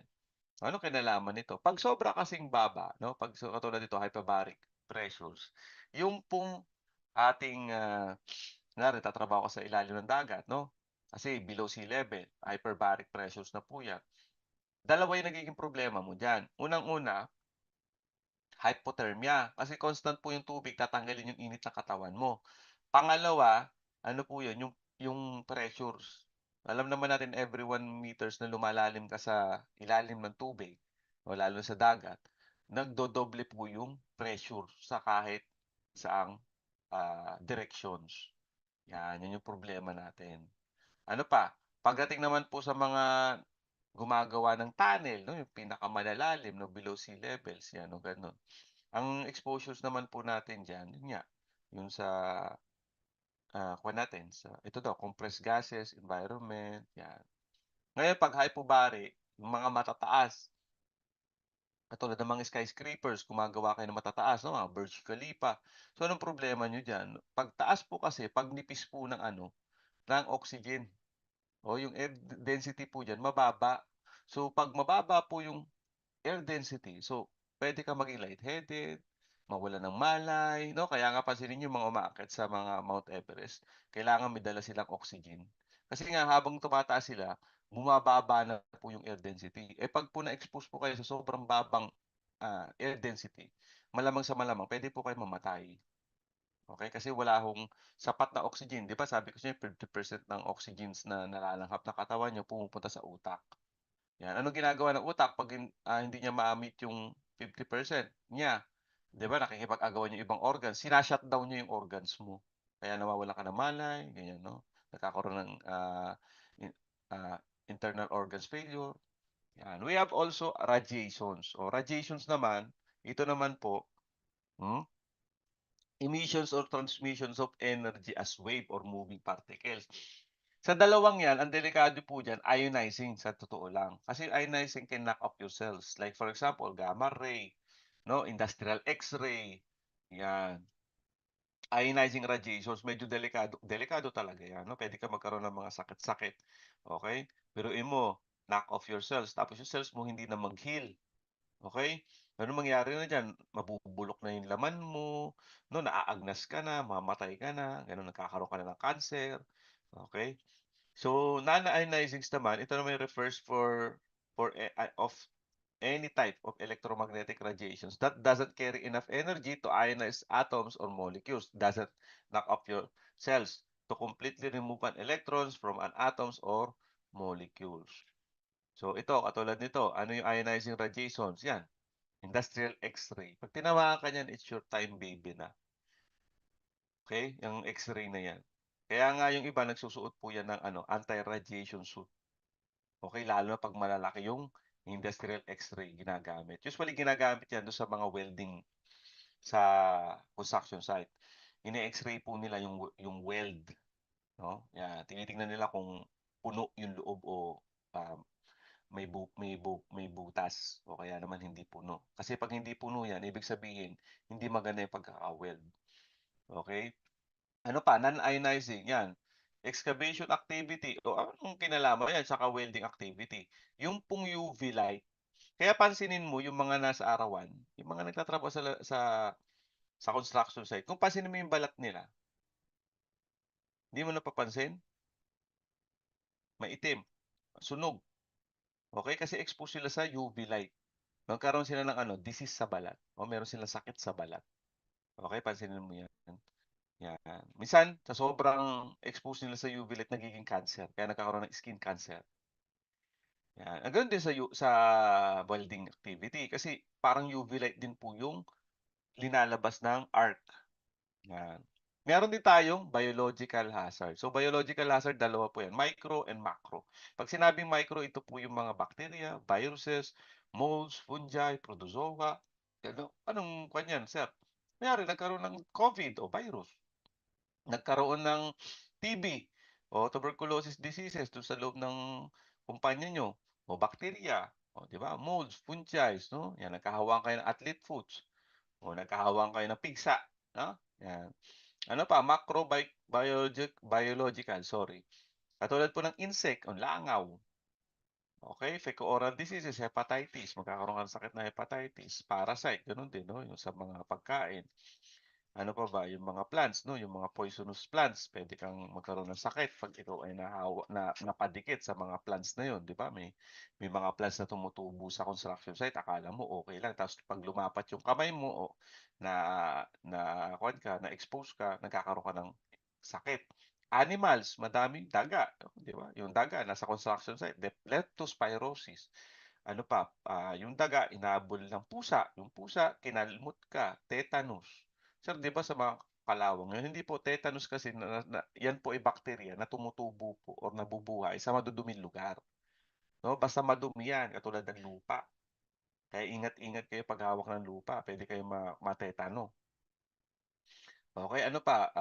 Ano kinalaman nito? 'Pag sobra kasing baba 'no, 'pag katulad nito hyperbaric pressures, yung pong ating, kunwari nagtatrabaho ka sa ilalim ng dagat 'no, kasi below sea level, hyperbaric pressures na po 'yan. Dalawa yung nagiging problema mo diyan. Unang-una, hypothermia, kasi constant po yung tubig tatanggalin yung init ng katawan mo. Pangalawa, ano po yun, yung pressures. Alam naman natin every 1 meters na lumalalim ka sa ilalim ng tubig o lalo sa dagat, nagdodoble po yung pressure sa kahit saang directions. Yan yung problema natin. Ano pa, pagdating naman po sa mga gumagawa ng tunnel 'no, yung pinakamalalalim 'no, below sea levels, yan o gano'n. Ang exposures naman po natin diyan, yun nga, yung sa, kuwan natin sa ito daw compressed gases, environment, yan. Ngayon 'pag hypobaric, yung mga matataas, katulad ng mga skyscrapers, gumagawa kayo ng matataas 'no, mga Burj Khalifa. So, anong problema niyo diyan, pagtaas po kasi, 'pag nipis po ng ano, ng oxygen. O yung air density po diyan mababa. So 'pag mababa po yung air density, so puwede kang maging lightheaded, mawalan ng malay 'no, kaya nga pansinin niyo yung mga umaakyat sa mga Mount Everest, kailangan may dala silang oxygen. Kasi nga habang tumataas sila, bumababa na po yung air density. Eh, 'pag po na-expose po kayo sa sobrang babang, air density, malamang sa malamang puwede po kayong mamatay. Okey, kasi wala hong sapat na oxygen. 'Di ba sabi ko sa'yo 50% ng oxygens na nalalanghap ng katawan niyo pumupunta sa utak. 'Yan, anong ginagawa ng utak 'pag hindi niya ma-meet yung 50% niya, 'di ba nakikipag-agawan yung ibang organs, shina-shutdown niya yung organs mo. Kaya nawawalan ka ng malay, ganyan 'no, nagkakaroon ng, in ah, internal organs failure, 'yan. We have also radiations. O radiations naman, ito naman po, hmm emissions or transmissions of energy as wave or moving particles. Sa dalawang 'yan, ang delikado po diyan, ionizing sa totoo lang. Kasi ionizing can knock off your cells. Like for example, gamma ray, 'no, industrial X-ray, 'yan. Ionizing radiations, medyo delikado delikado talaga 'yan, 'no? Puwede kang magkaroon ng mga sakit-sakit, okey? Biruin mo, knock off your cells, tapos yung cells mo hindi na mag-heal. Okey? Anong mangyayari na diyan, mabubulok na yung laman mo, 'no, naaagnas ka na, mamamatay ka na, gano'n, nagkakaroon ka na ng cancer, okey? So, non-ionizing naman, ito naman yung refers of any type of electromagnetic radiations that doesn't carry enough energy to ionize atoms or molecules, doesn't knock off your cells to completely remove an electrons from an atoms or molecules. So, ito, katulad nito, ano yung ionizing radiations? Yan, industrial X-ray. Pag tinamaan ka niyan, it's your time baby na. Okay? Yung X-ray na yan. Kaya nga yung iba nagsusuot po yan ng anti-radiation suit. Okay, lalo na pag malalaki yung industrial X-ray ginagamit. Usually ginagamit yan doon sa mga welding sa construction site. Ine-X-ray po nila yung weld, no? Yan, tinitingnan nila kung puno yung loob o um, may butas o kaya naman hindi puno. Kasi pag hindi puno yan, ibig sabihin hindi maganda yung pagkaka-weld. Okay? Ano pa, non-ionizing, yan. Excavation activity, o anong kinalaman yan, saka welding activity. Yung pong UV light, kaya pansinin mo yung mga nasa arawan, yung mga nagtatrabaho sa construction site, kung pansinin mo yung balat nila, hindi mo napapansin, maitim, sunog. Okay, kasi exposed sila sa UV light. Magkaroon sila ng disease sa balat o meron silang sakit sa balat. Okay, pansinin mo yan. Yan. Minsan, sa sobrang expose nila sa UV light, nagiging cancer. Kaya nagkakaroon ng skin cancer. Yan. Ganoon din sa welding activity. Kasi parang UV light din po yung linalabas ng arc. Yan. Meron din tayong biological hazard. So, biological hazard, dalawa po yan. Micro and macro. Pag sinabing micro, ito po yung mga bacteria, viruses, molds, fungi, protozoa. Anong kanyan, sir? Mayari, nagkaroon ng COVID o virus. Nagkaroon ng TB o tuberculosis diseases doon sa loob ng kumpanya nyo o bacteria, o di ba? Molds, fungi, no? Yan, nagkahawaan kayo ng athlete foods o nagkahawaan kayo ng pigsa, no? Yan. Ano pa? Biological, sorry. Katulad po ng insect o langaw. Okay, fecal-oral diseases, hepatitis, magkakaroon ka ng sakit na hepatitis, parasite, ganun din, no? Yung sa mga pagkain. Ano pa ba, yung mga plants, no? Yung mga poisonous plants, pwede kang magkaroon ng sakit pag ikaw ay napadikit sa mga plants na yun, di ba? May mga plants na tumutubo sa construction site, akala mo okay lang. Tapos pag lumapat yung kamay mo, o na-expose ka, nagkakaroon ka ng sakit. Animals, madaming daga, di ba? Yung daga, nasa construction site, leptospirosis. Ano pa, yung daga, inabol ng pusa. Yung pusa, kinalmot ka, tetanus. Sir, 'di ba sa mga kalawang yun, hindi po tetanus kasi yan po ay bakterya na tumutubo po or nabubuhay sa maduduming lugar. No? Basta madumi yan, katulad ng lupa. Kaya ingat-ingat kayo pag hawak ng lupa, pwede kayo matetano. Okay, ano pa?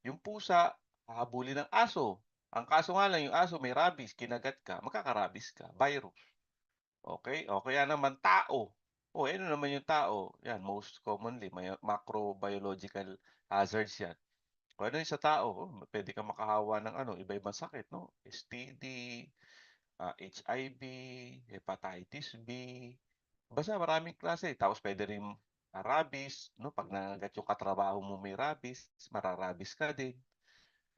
Yung pusa, hahabulin ng aso. Ang kaso nga lang, yung aso may rabies, kinagat ka, magkaka-rabies ka, virus. Okay? O kaya naman tao. O ano naman yung tao? Yan, most commonly, may macrobiological hazards yan. Kung ano yung sa tao, pwede kang makahawa ng iba-ibang sakit, no? STD, HIV, hepatitis B, basta maraming klase. Tapos pwede rin rabies, no? Pag nangagat yung katrabaho mo may rabies, mararabis ka din.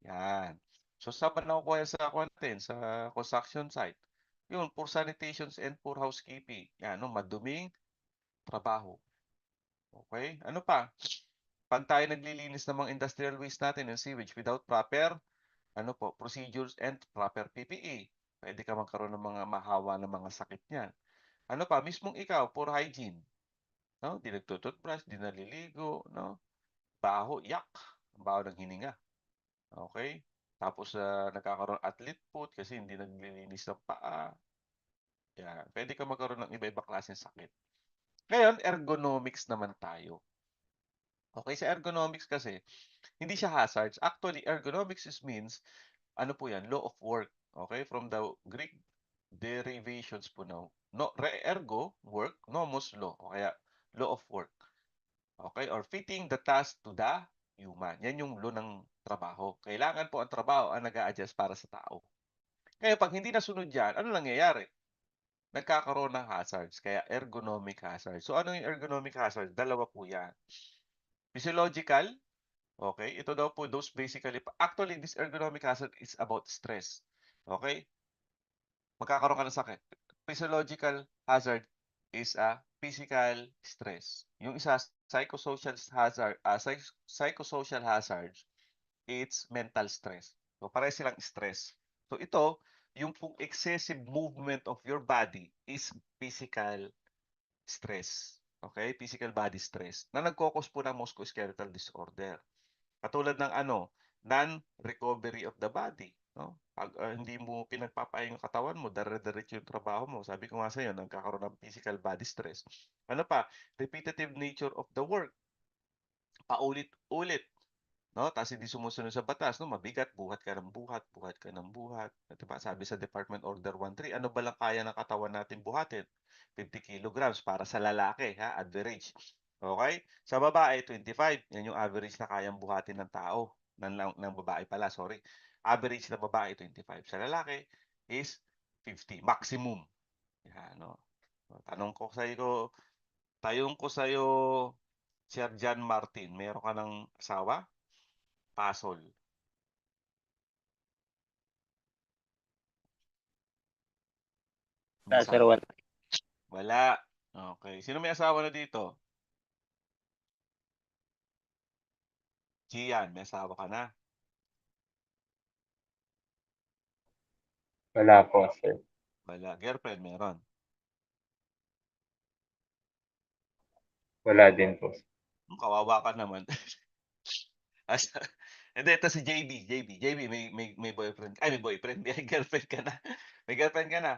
Yan. So, saan ba nakukuha yan sa natin? Sa construction site. Yun, poor sanitations and poor housekeeping. Yan, no? Maduming trabaho. Okay? Ano pa? Pag tayo naglilinis ng mga industrial waste natin ng sewage without proper procedures and proper PPE, pwede ka magkaroon ng mga mahawa ng mga sakit niyan. Ano pa? Mismong ikaw, poor hygiene. No? Di nagtututbrush, di naliligo, no? Baho, yak. Ang baho ng hininga. Okay? Tapos nagkakaroon athlete foot kasi hindi naglilinis ng paa. Yan. Pwede ka magkaroon ng iba-iba klaseng sakit. Ngayon, ergonomics naman tayo. Okay, sa ergonomics kasi, hindi siya hazards. Actually, ergonomics means, ano po yan, law of work. Okay, from the Greek derivations po now. No, ergo, work, nomos, law. O kaya, law of work. Okay, or fitting the task to the human. Yan yung law ng trabaho. Kailangan po ang trabaho ang nag-a-adjust para sa tao. Kaya pag hindi nasunod yan, ano nangyayari? Nagkakaroon ng hazards, kaya ergonomic hazard. So ano yung ergonomic hazard? Dalawa po yan. Physiological, Okay? Ito daw po, those basically, actually, this ergonomic hazard is about stress. Okay? Magkakaroon ka ng sakit. Physiological hazard is a physical stress. Yung isa, psychosocial hazard, it's mental stress. So, pareho silang stress. So, ito, yung pong excessive movement of your body is physical stress. Okay? Physical body stress na nagkokos po ng musculoskeletal disorder. Katulad ng non-recovery of the body, no? Pag hindi mo pinagpapahinga yung katawan mo, dire-diretso yung trabaho mo. Sabi ko nga sa'yo, nagkakaroon ng physical body stress. Ano pa? Repetitive nature of the work. Paulit-ulit, no? Tapos hindi sumusunod sa batas, no? Mabigat, buhat ka ng buhat, buhat ka ng buhat. Diba? Sabi sa Department Order 13, ano ba lang kaya ng katawan natin buhatin? 50 kilograms para sa lalaki, ha? Average. Okay? Sa babae, 25. Yan yung average na kayang buhatin ng tao. Ng babae pala, sorry. Average na babae, 25. Sa lalaki is 50. Maximum. Yan, no? Tanong ko sa'yo, Sir John Martin, meron ka ng asawa? Pasol. May Sir, asawa? wala. Wala. Okay. Sino may asawa na dito? Gian, may asawa ka na? Wala po, sir. Wala. Girlfriend, meron? Wala din po. Kawawa ka naman. Hindi, ito si JB, may boyfriend. Ay, may boyfriend. May girlfriend ka na. May girlfriend ka na.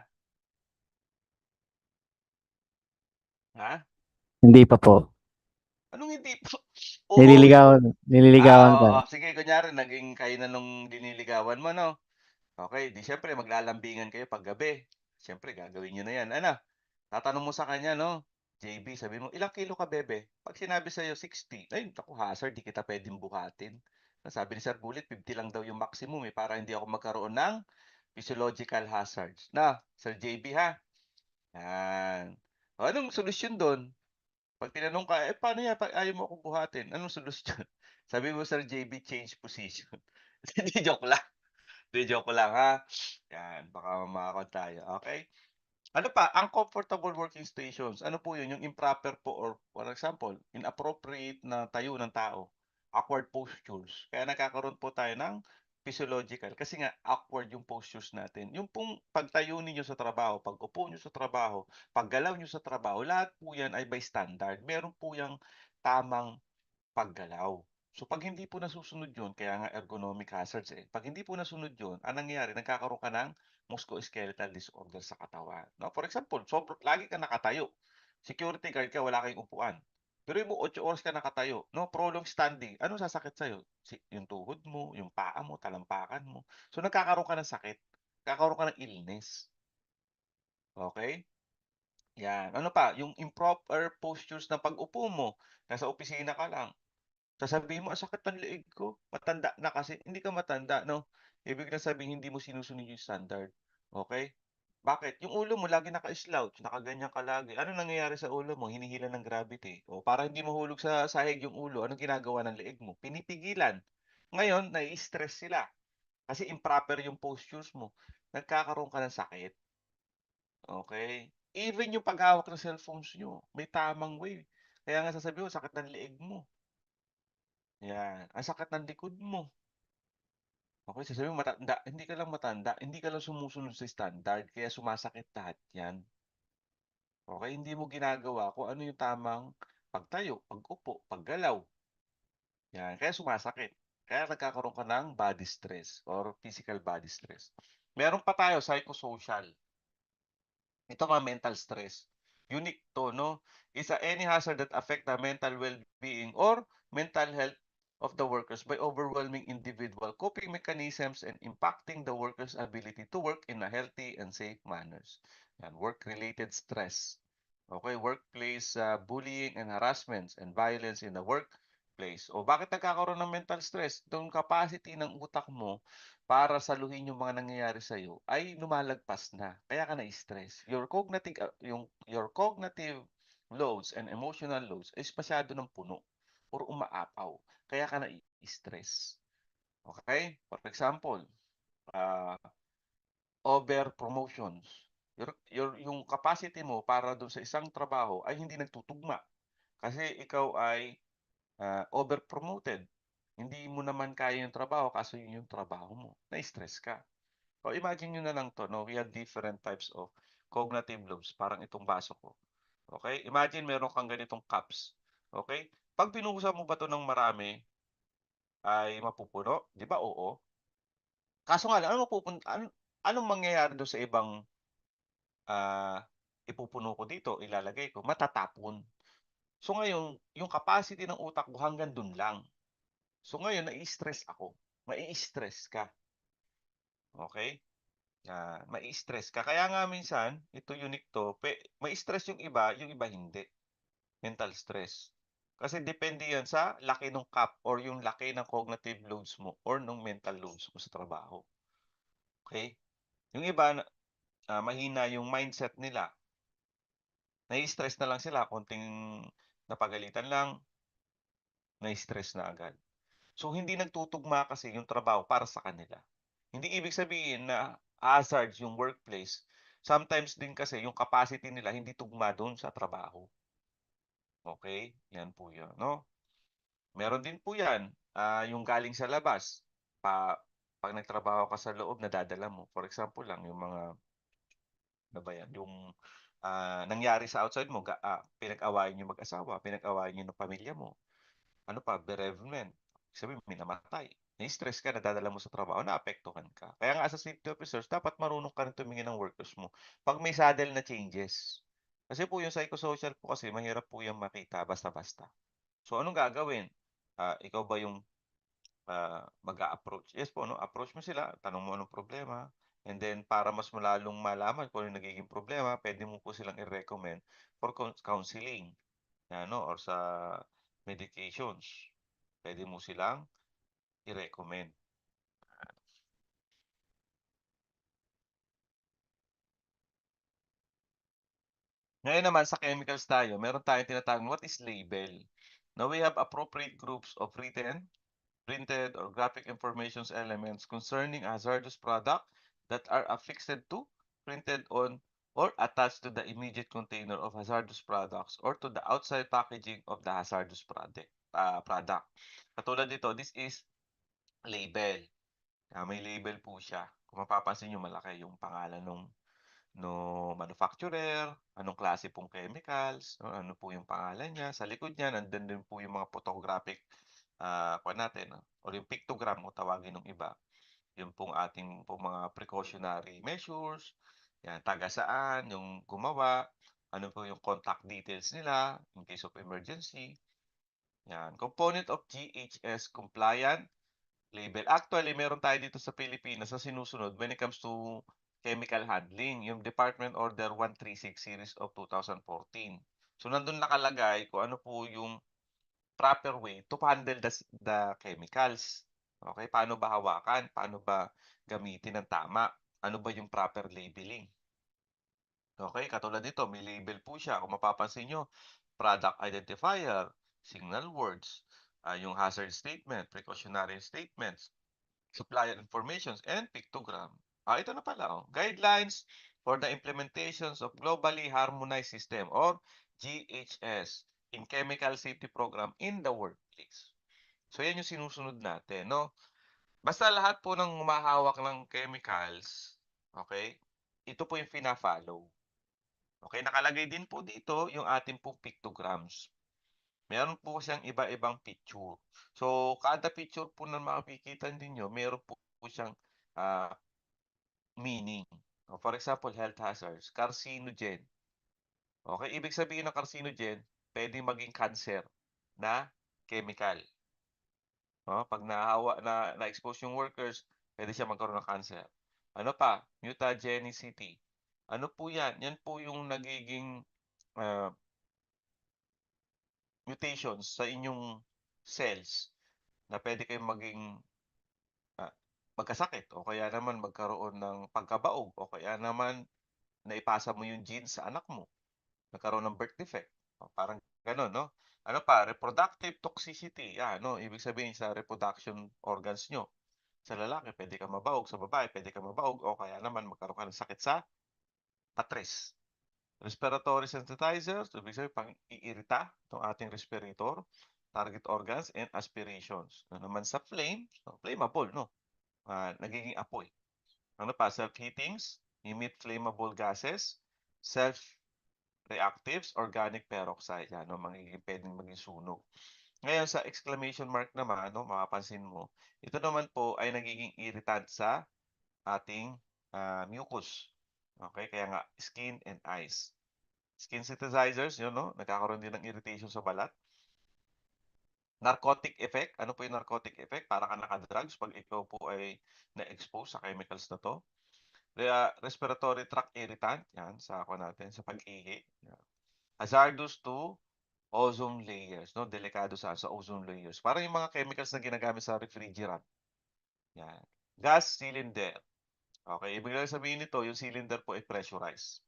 Ha? Hindi pa po. Anong hindi po? Oo. Nililigawan pa. Oo. Sige, kunyari, naging kayo na nung diniligawan mo, no? Okay, di syempre maglalambingan kayo pag gabi. Syempre gagawin niyo na 'yan. Ano? Tatanong mo sa kanya, no? JB, sabi mo, "Ilang kilo ka, bebe?" Pag sinabi sa'yo 60, ay naku hazard, di kita puwedeng buhatin. Sabi ni Sir Bullet 50 lang daw yung maximum, eh, para hindi ako magkaroon ng physiological hazards. Na, Sir JB ha, yan. O anong solusyon dun? Pag tinanong ka, "Eh, paano yan 'pag ayaw mo akong buhatin?" Anong solusyon? Sabi mo, "Sir JB, change position." Hindi, joke lang. Hindi, joke lang ha. Yan, baka mamakot tayo, okey? Ano pa, uncomfortable working stations. Ano po 'yun, yung improper po or for example, inappropriate na tayo ng tao. Awkward postures. Kaya nagkakaroon po tayo ng physiological kasi nga awkward yung postures natin. Yung pong pagtayo ninyo sa trabaho, pag-upo niyo sa trabaho, paggalaw niyo sa trabaho, lahat po 'yan ay by standard. Meron po yang tamang paggalaw. So 'pag hindi po nasusunod 'yun, kaya nga ergonomic hazards, eh. 'Pag hindi po nasunod 'yun, anong nangyayari, nagkakaroon ka ng musculoskeletal disorder sa katawan, 'no? For example, lagi kang nakatayo, security guard ka, wala kayong upuan. Biruin mo 8 oras ka nakatayo, 'no, prolonged standing, anong sasakit sa'yo? Yung tuhod mo, yung paa mo, talampakan mo. So nagkakaroon ka ng sakit, nagkakaroon ka ng illness, okey? 'Yan. Ano pa, yung improper postures ng pag-upo mo, nasa opisina ka lang. Sasabihin mo, "Ang sakit ng leeg ko." Matanda na kasi. Hindi ka matanda, 'no? Ibig na sabihin hindi mo sinusunod yung standard, okey? Bakit? Yung ulo mo lagi naka-slouch, nakaganyan ka lagi. Anong nangyayari sa ulo mo? Hinihila ng gravity. O para hindi mahulog sa sahig yung ulo, anong ginagawa ng leeg mo? Pinipigilan. Ngayon, nai-stress sila kasi improper yung postures mo. Nagkakaroon ka ng sakit, okey? Even yung paghawak ng cellphones niyo, may tamang way. Kaya nga sasabihin mo, "Sakit ng leeg mo." 'Yan, ang sakit ng likod mo. Okey, sasabihin mo matanda, hindi ka lang matanda, hindi ka lang sumusunod sa standard kaya sumasakit lahat 'yan. Okey, hindi mo ginagawa kung ano yung tamang pagtayo, pag-upo, paggalaw, 'yan, kaya sumasakit. Kaya nagkakaroon ka ng body stress or physical body stress. Meron pa tayo psychosocial. Ito mga mental stress. Unique 'to, 'no? Is any hazard that affect the mental well-being or mental health of the workers by overwhelming individual coping mechanisms and impacting the workers' ability to work in a healthy and safe manners. Yan, work-related stress. Okay, workplace bullying and harassments and violence in the workplace. O bakit nagkakaroon ng mental stress? Yung capacity ng utak mo para saluhin yung mga nangyayari sa'yo ay lumalagpas na. Kaya ka na-stress. Your cognitive loads and emotional loads is masyado ng puno. or umaapaw. Kaya ka nai-stress. Okay? For example, over promotions. Yung capacity mo para doon sa isang trabaho ay hindi nagtutugma. Kasi ikaw ay over promoted. Hindi mo naman kaya yung trabaho kaso yun yung trabaho mo. Na-stress ka. So imagine nyo na lang to, no? We have different types of cognitive lobes. Parang itong baso ko. Okay? Imagine meron kang ganitong cups. Okay? Pag binuhusan mo ba to ng marami, ay mapupuno? Di ba? Oo. Kaso nga lang, anong mangyayari doon sa ibang ipupuno ko dito, ilalagay ko, matatapon. So ngayon, yung capacity ng utak ko hanggang dun lang. So ngayon, nai-stress ako. Mai-stress ka. Okay? Mai-stress ka. Kaya nga minsan, ito unique to, mai-stress yung iba hindi. Mental stress. Kasi depende yan sa laki ng cap or yung laki ng cognitive loads mo or ng mental loads mo sa trabaho. Okay? Yung iba, mahina yung mindset nila. Nai-stress na lang sila, konting napagalitan lang, nai-stress na agad. So, hindi nagtutugma kasi yung trabaho para sa kanila. Hindi ibig sabihin na hazard yung workplace. Sometimes din kasi yung capacity nila hindi tugma doon sa trabaho. Okay? Yan po yun, no? Meron din po yan, yung galing sa labas. Pag nagtrabaho ka sa loob, nadadala mo. For example lang, yung mga, ano ba yan, yung nangyari sa outside mo, pinag-awayan nyo mag-asawa, pinag-awayan nyo ng pamilya mo. Ano pa, bereavement. Sabi, may namatay. Na-stress ka, nadadala mo sa trabaho, naapektuhan ka. Kaya nga as a safety officers, dapat marunong ka rin tumingin ng workers mo. Pag may saddle na changes. Kasi po yung psychosocial po kasi, mahirap po yung makita basta-basta. So, anong gagawin? Ikaw ba yung mag-a-approach? Yes po, no? Approach mo sila, tanong mo anong problema. And then, para mas malalong malaman kung ano yung nagiging problema, pwede mo po silang i-recommend for counseling. Ano, or sa medications. Pwede mo silang i-recommend. Ngayon naman sa chemicals tayo, meron tayong tinatawag, what is label? Now we have appropriate groups of written, printed, or graphic informations elements concerning a hazardous product that are affixed to, printed on, or attached to the immediate container of hazardous products or to the outside packaging of the hazardous product. Katulad dito, this is label. May label po siya. Kung mapapansin nyo, malaki yung pangalan no manufacturer, anong klase pong chemicals, ano po yung pangalan niya. Sa likod niya, nandun din po yung mga photographic natin, or yung pictogram kung tawagin ng iba. Yung pong ating pong mga precautionary measures, yan, taga saan, yung gumawa, ano po yung contact details nila in case of emergency. Yan, component of GHS compliant label. Actually, meron tayo dito sa Pilipinas na sinusunod when it comes to chemical handling, yung Department Order 136 Series of 2014. So, nandun nakalagay kung ano po yung proper way to handle the chemicals. Okay, paano ba hawakan? Paano ba gamitin ng tama? Ano ba yung proper labeling? Okay, katulad dito, may label po siya. Kung mapapansin nyo, product identifier, signal words, yung hazard statement, precautionary statements, supplier informations, and pictogram. Ito na pala, oh. Guidelines for the implementations of Globally Harmonized System or GHS in Chemical Safety Program in the workplace. So, yan yung sinusunod natin, no? Basta lahat po ng humahawak ng chemicals, okay, ito po yung fina-follow. Okay, nakalagay din po dito yung ating pong pictograms. Meron po siyang iba-ibang picture. So, kada picture po na makikita ninyo, meron po siyang meaning. For example, health hazards, carcinogen. Okay, ibig sabihin ng carcinogen, pwedeng maging cancer na chemical. Pag na-expose yung workers, pwede siya magkaroon ng cancer. Ano pa? Mutagenicity. Ano po yan? Yan po yung nagiging mutations sa inyong cells na pwede kayong maging magkasakit o kaya naman magkaroon ng pagkabaog o kaya naman naipasa mo yung genes sa anak mo, nagkaroon ng birth defect. Parang Gano'n, no? Ano pa, reproductive toxicity, yan, no? Ibig sabihin sa reproduction organs nyo. Sa lalaki, pwede ka mabaog. Sa babae, pwede ka mabaog. O kaya naman, magkaroon ka ng sakit sa patres. Respiratory sensitizers, ibig sabihin, pang-iirita ng ating respirator, target organs, and aspirations. Ano naman sa flame, so, flammable, no? Nagiging apoy. Ano pa, self-heatings, emit flammable gases, self-reactives, organic peroxide, yan, no? Pwedeng maging sunog. Ngayon, sa exclamation mark naman, no, mapapansin mo, ito naman po ay nagiging irritant sa ating mucus. Okay, kaya nga, skin and eyes. Skin sensitizers, yun, no? Nagkakaroon din ng irritation sa balat. Narcotic effect. Ano po yung narcotic effect? Para ka nakadrugs pag ikaw po ay na-expose sa chemicals na to. Respiratory tract irritant. Yan, sa ako natin, sa pag-ihi. Yan. Hazardous to ozone layers. No? Delikado sa ozone layers. Parang yung mga chemicals na ginagamit sa refrigerant. Yan. Gas cylinder. Okay, ibig sabihin nito, yung cylinder po ay pressurized.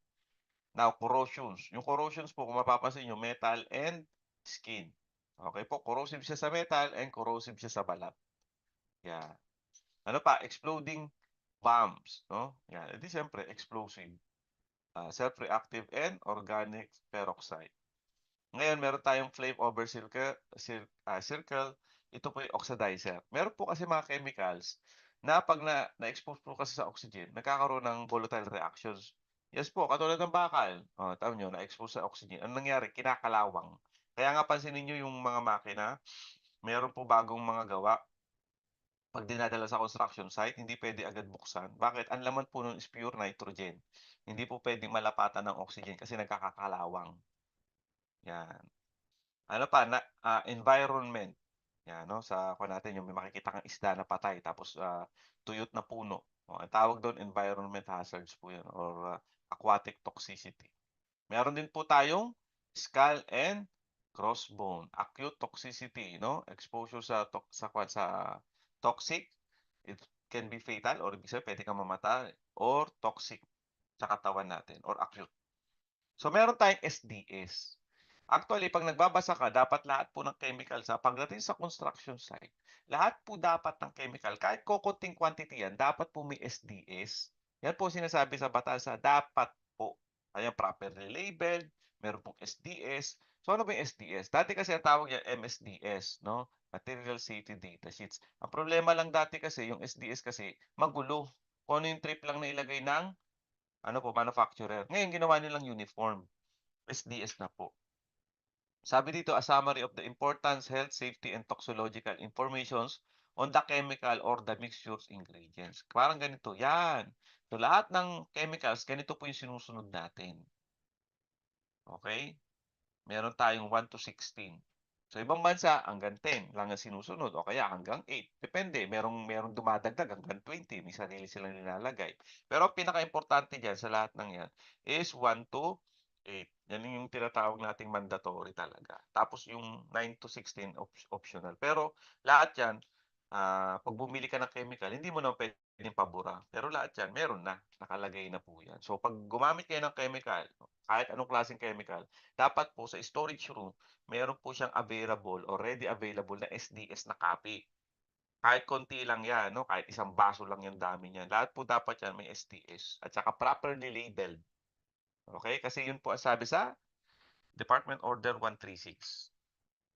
Now, corrosions. Yung corrosions po, kung mapapansin nyo, metal and skin. Okay po, corrosive siya sa metal and corrosive siya sa balat. Yan. Ano pa? Exploding bombs. No? Yan. Edi siyempre, explosive. Self-reactive and organic peroxide. Ngayon, meron tayong flame over circle. Ito po yung oxidizer. Meron po kasi mga chemicals na pag na-expose po kasi sa oxygen, nagkakaroon ng volatile reactions. Yes po, katulad ng bakal. Tawag nyo, na-expose sa oxygen. Ano nangyari? Kinakalawang. Kaya nga pansinin nyo yung mga makina, meron po bagong mga gawa. Pag dinadala sa construction site, hindi pwede agad buksan. Bakit? Ang laman po nun is pure nitrogen. Hindi po pwedeng malapatan ng oxygen kasi nagkakakalawang. Yan. Ano pa, environment. Yan, no? Sa ako natin, yung may makikita kang isda na patay, tapos tuyot na puno. Ang tawag doon, environment hazards po yan, or aquatic toxicity. Meron din po tayong skull and crossbone. Acute toxicity, no? Exposure sa toxic, it can be fatal, or ibig sabihin, pwede kang mamatay, or toxic sa katawan natin, or acute. So, meron tayong SDS. Actually, pag nagbabasa ka, dapat lahat po ng chemical pagdating sa construction site, lahat po dapat ng chemical, kahit kukunting quantity yan, dapat po may SDS. Yan po sinasabi sa batas, dapat po. Ayan, properly labeled, meron pong SDS. So, ano ba yung SDS? Dati kasi ang tawag yan MSDS, no? Material Safety Data Sheets. Ang problema lang dati kasi, yung SDS kasi, magulo. Kung ano yung trip lang na ilagay ng manufacturer. Ngayon, ginawa nilang uniform. SDS na po. Sabi dito, a summary of the importance, health, safety, and toxicological informations on the chemical or the mixture's ingredients. Parang ganito. Yan. So, lahat ng chemicals, ganito po yung sinusunod natin. Okay? Meron tayong 1 to 16. Sa ibang bansa, hanggang 10 lang ang sinusunod o kaya hanggang 8. Depende, merong dumadagdag hanggang 20. May sarili silang nilalagay. Pero ang pinaka-importante dyan sa lahat ng yan is 1 to 8. Yan yung tinatawag nating mandatory talaga. Tapos yung 9 to 16 optional. Pero lahat yan, pag bumili ka ng chemical, hindi mo na pwedeng pabura. Pero lahat yan, meron na. Nakalagay na po yan. So pag gumamit kayo ng chemical, kahit anong klaseng chemical, dapat po sa storage room, meron po siyang available or ready available na SDS na copy. Kahit konti lang yan, no? Kahit isang baso lang yung dami niyan. Lahat po dapat yan may SDS at saka properly labeled. Okay? Kasi yun po ang sabi sa Department Order 136.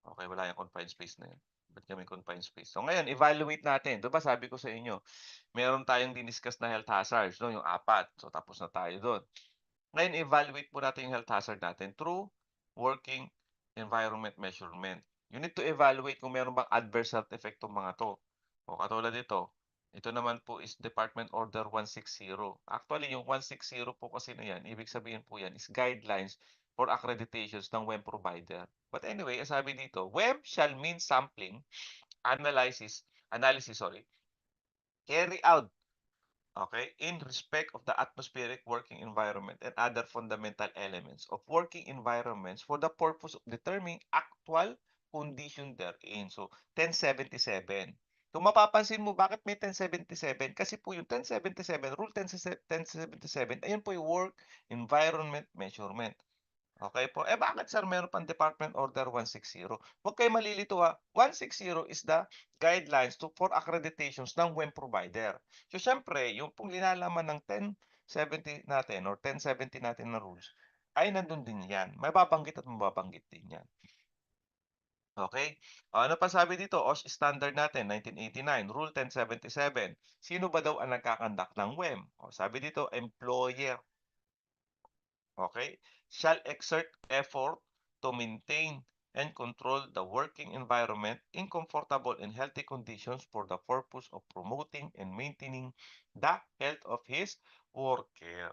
Okay, wala yung confined space na yun. Ba't kami confined space? So ngayon, evaluate natin. Diba sabi ko sa inyo, meron tayong diniscuss na health hazards, no? Yung 4. So tapos na tayo doon. Ngayon, evaluate po natin yung health hazard natin through working environment measurement. You need to evaluate kung meron bang adverse health effect itong mga to. O katulad dito, ito naman po is Department Order 160. Actually, yung 160 po kasi na yan, ibig sabihin po yan is guidelines for accreditations ng WEM provider. But anyway, sabi dito, WEM shall mean sampling, analysis, carry out, okay, in respect of the atmospheric working environment and other fundamental elements of working environments for the purpose of determining actual condition therein. So, 1077. Kung mapapansin mo, bakit may 1077? Kasi po yung 1077, Rule 1077, ayun po yung work environment measurement. Okay po. Bakit sir meron pang Department Order 160? Huwag kayong malilito 160 is the guidelines for accreditations ng WEM provider. So siyempre, yung pong linalaman ng 1070 natin or 1070 natin na rules, ay nandun din yan. Mababanggit at mababanggit din yan. Okay? Ano pa sabi dito? OSH standard natin, 1989, Rule 1077. Sino ba daw ang nagkakandak ng WEM? Sabi dito, employer. Okay? Shall exert effort to maintain and control the working environment in comfortable and healthy conditions for the purpose of promoting and maintaining the health of his worker.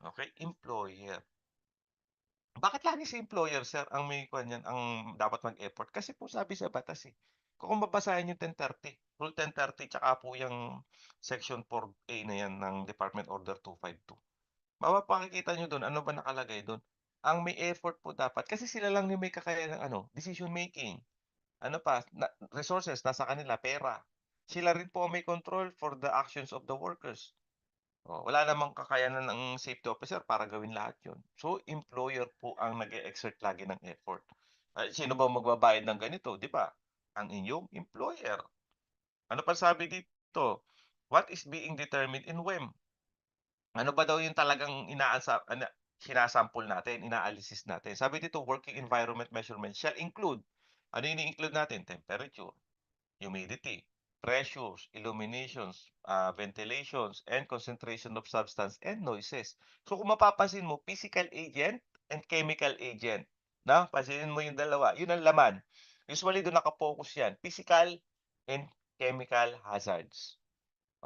Okay? Employer. Bakit lagi si employer, sir, ang may kanyan, ang dapat mag-effort? Kasi po sabi sa batas eh. Kung mababasahin yung 1030, Rule 1030, tsaka po yung Section 4A na yan ng Department Order 252. Mapapakikita nyo doon, ano ba nakalagay doon? Ang may effort po dapat, kasi sila lang yung may kakayahan ng decision making. Ano pa, resources, nasa kanila, pera. Sila rin po ang may control for the actions of the workers. Wala namang kakayanan ng safety officer para gawin lahat yun. So, employer po ang nag-e-exert lagi ng effort. Sino ba magbabayad ng ganito? Di ba? Ang inyong employer. Ano pa sabi dito? What is being determined in WEM? Ano ba daw yung talagang sinasample natin, inaalisis natin? Sabi dito, working environment measurement shall include. Ano yung include natin? Temperature, humidity, pressures, illuminations, ventilations, and concentration of substance and noises. So kung mapapansin mo, physical agent and chemical agent. Na, pansinin mo yung dalawa. Yun ang laman. Usually doon nakapokus yan. Physical and chemical hazards.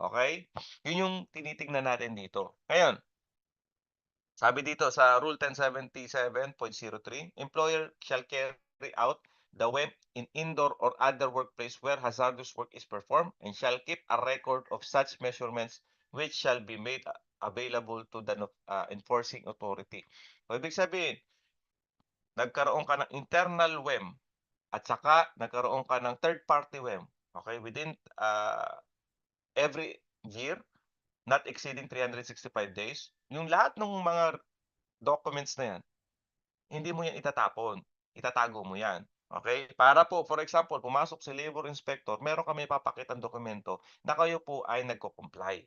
Okay? Yun yung tinitingnan natin dito. Ngayon, sabi dito sa Rule 1077.03, employer shall carry out the WEM in indoor or other workplace where hazardous work is performed and shall keep a record of such measurements which shall be made available to the enforcing authority. So, ibig sabihin, nagkaroon ka ng internal WEM at saka nagkaroon ka ng third-party WEM. Okay? Within every year, not exceeding 365 days, yung lahat ng mga documents na yan, hindi mo yan itatapon. Itatago mo yan. Okay? Para po, for example, pumasok si labor inspector, meron kami papakitang dokumento na kayo po ay nagko-comply.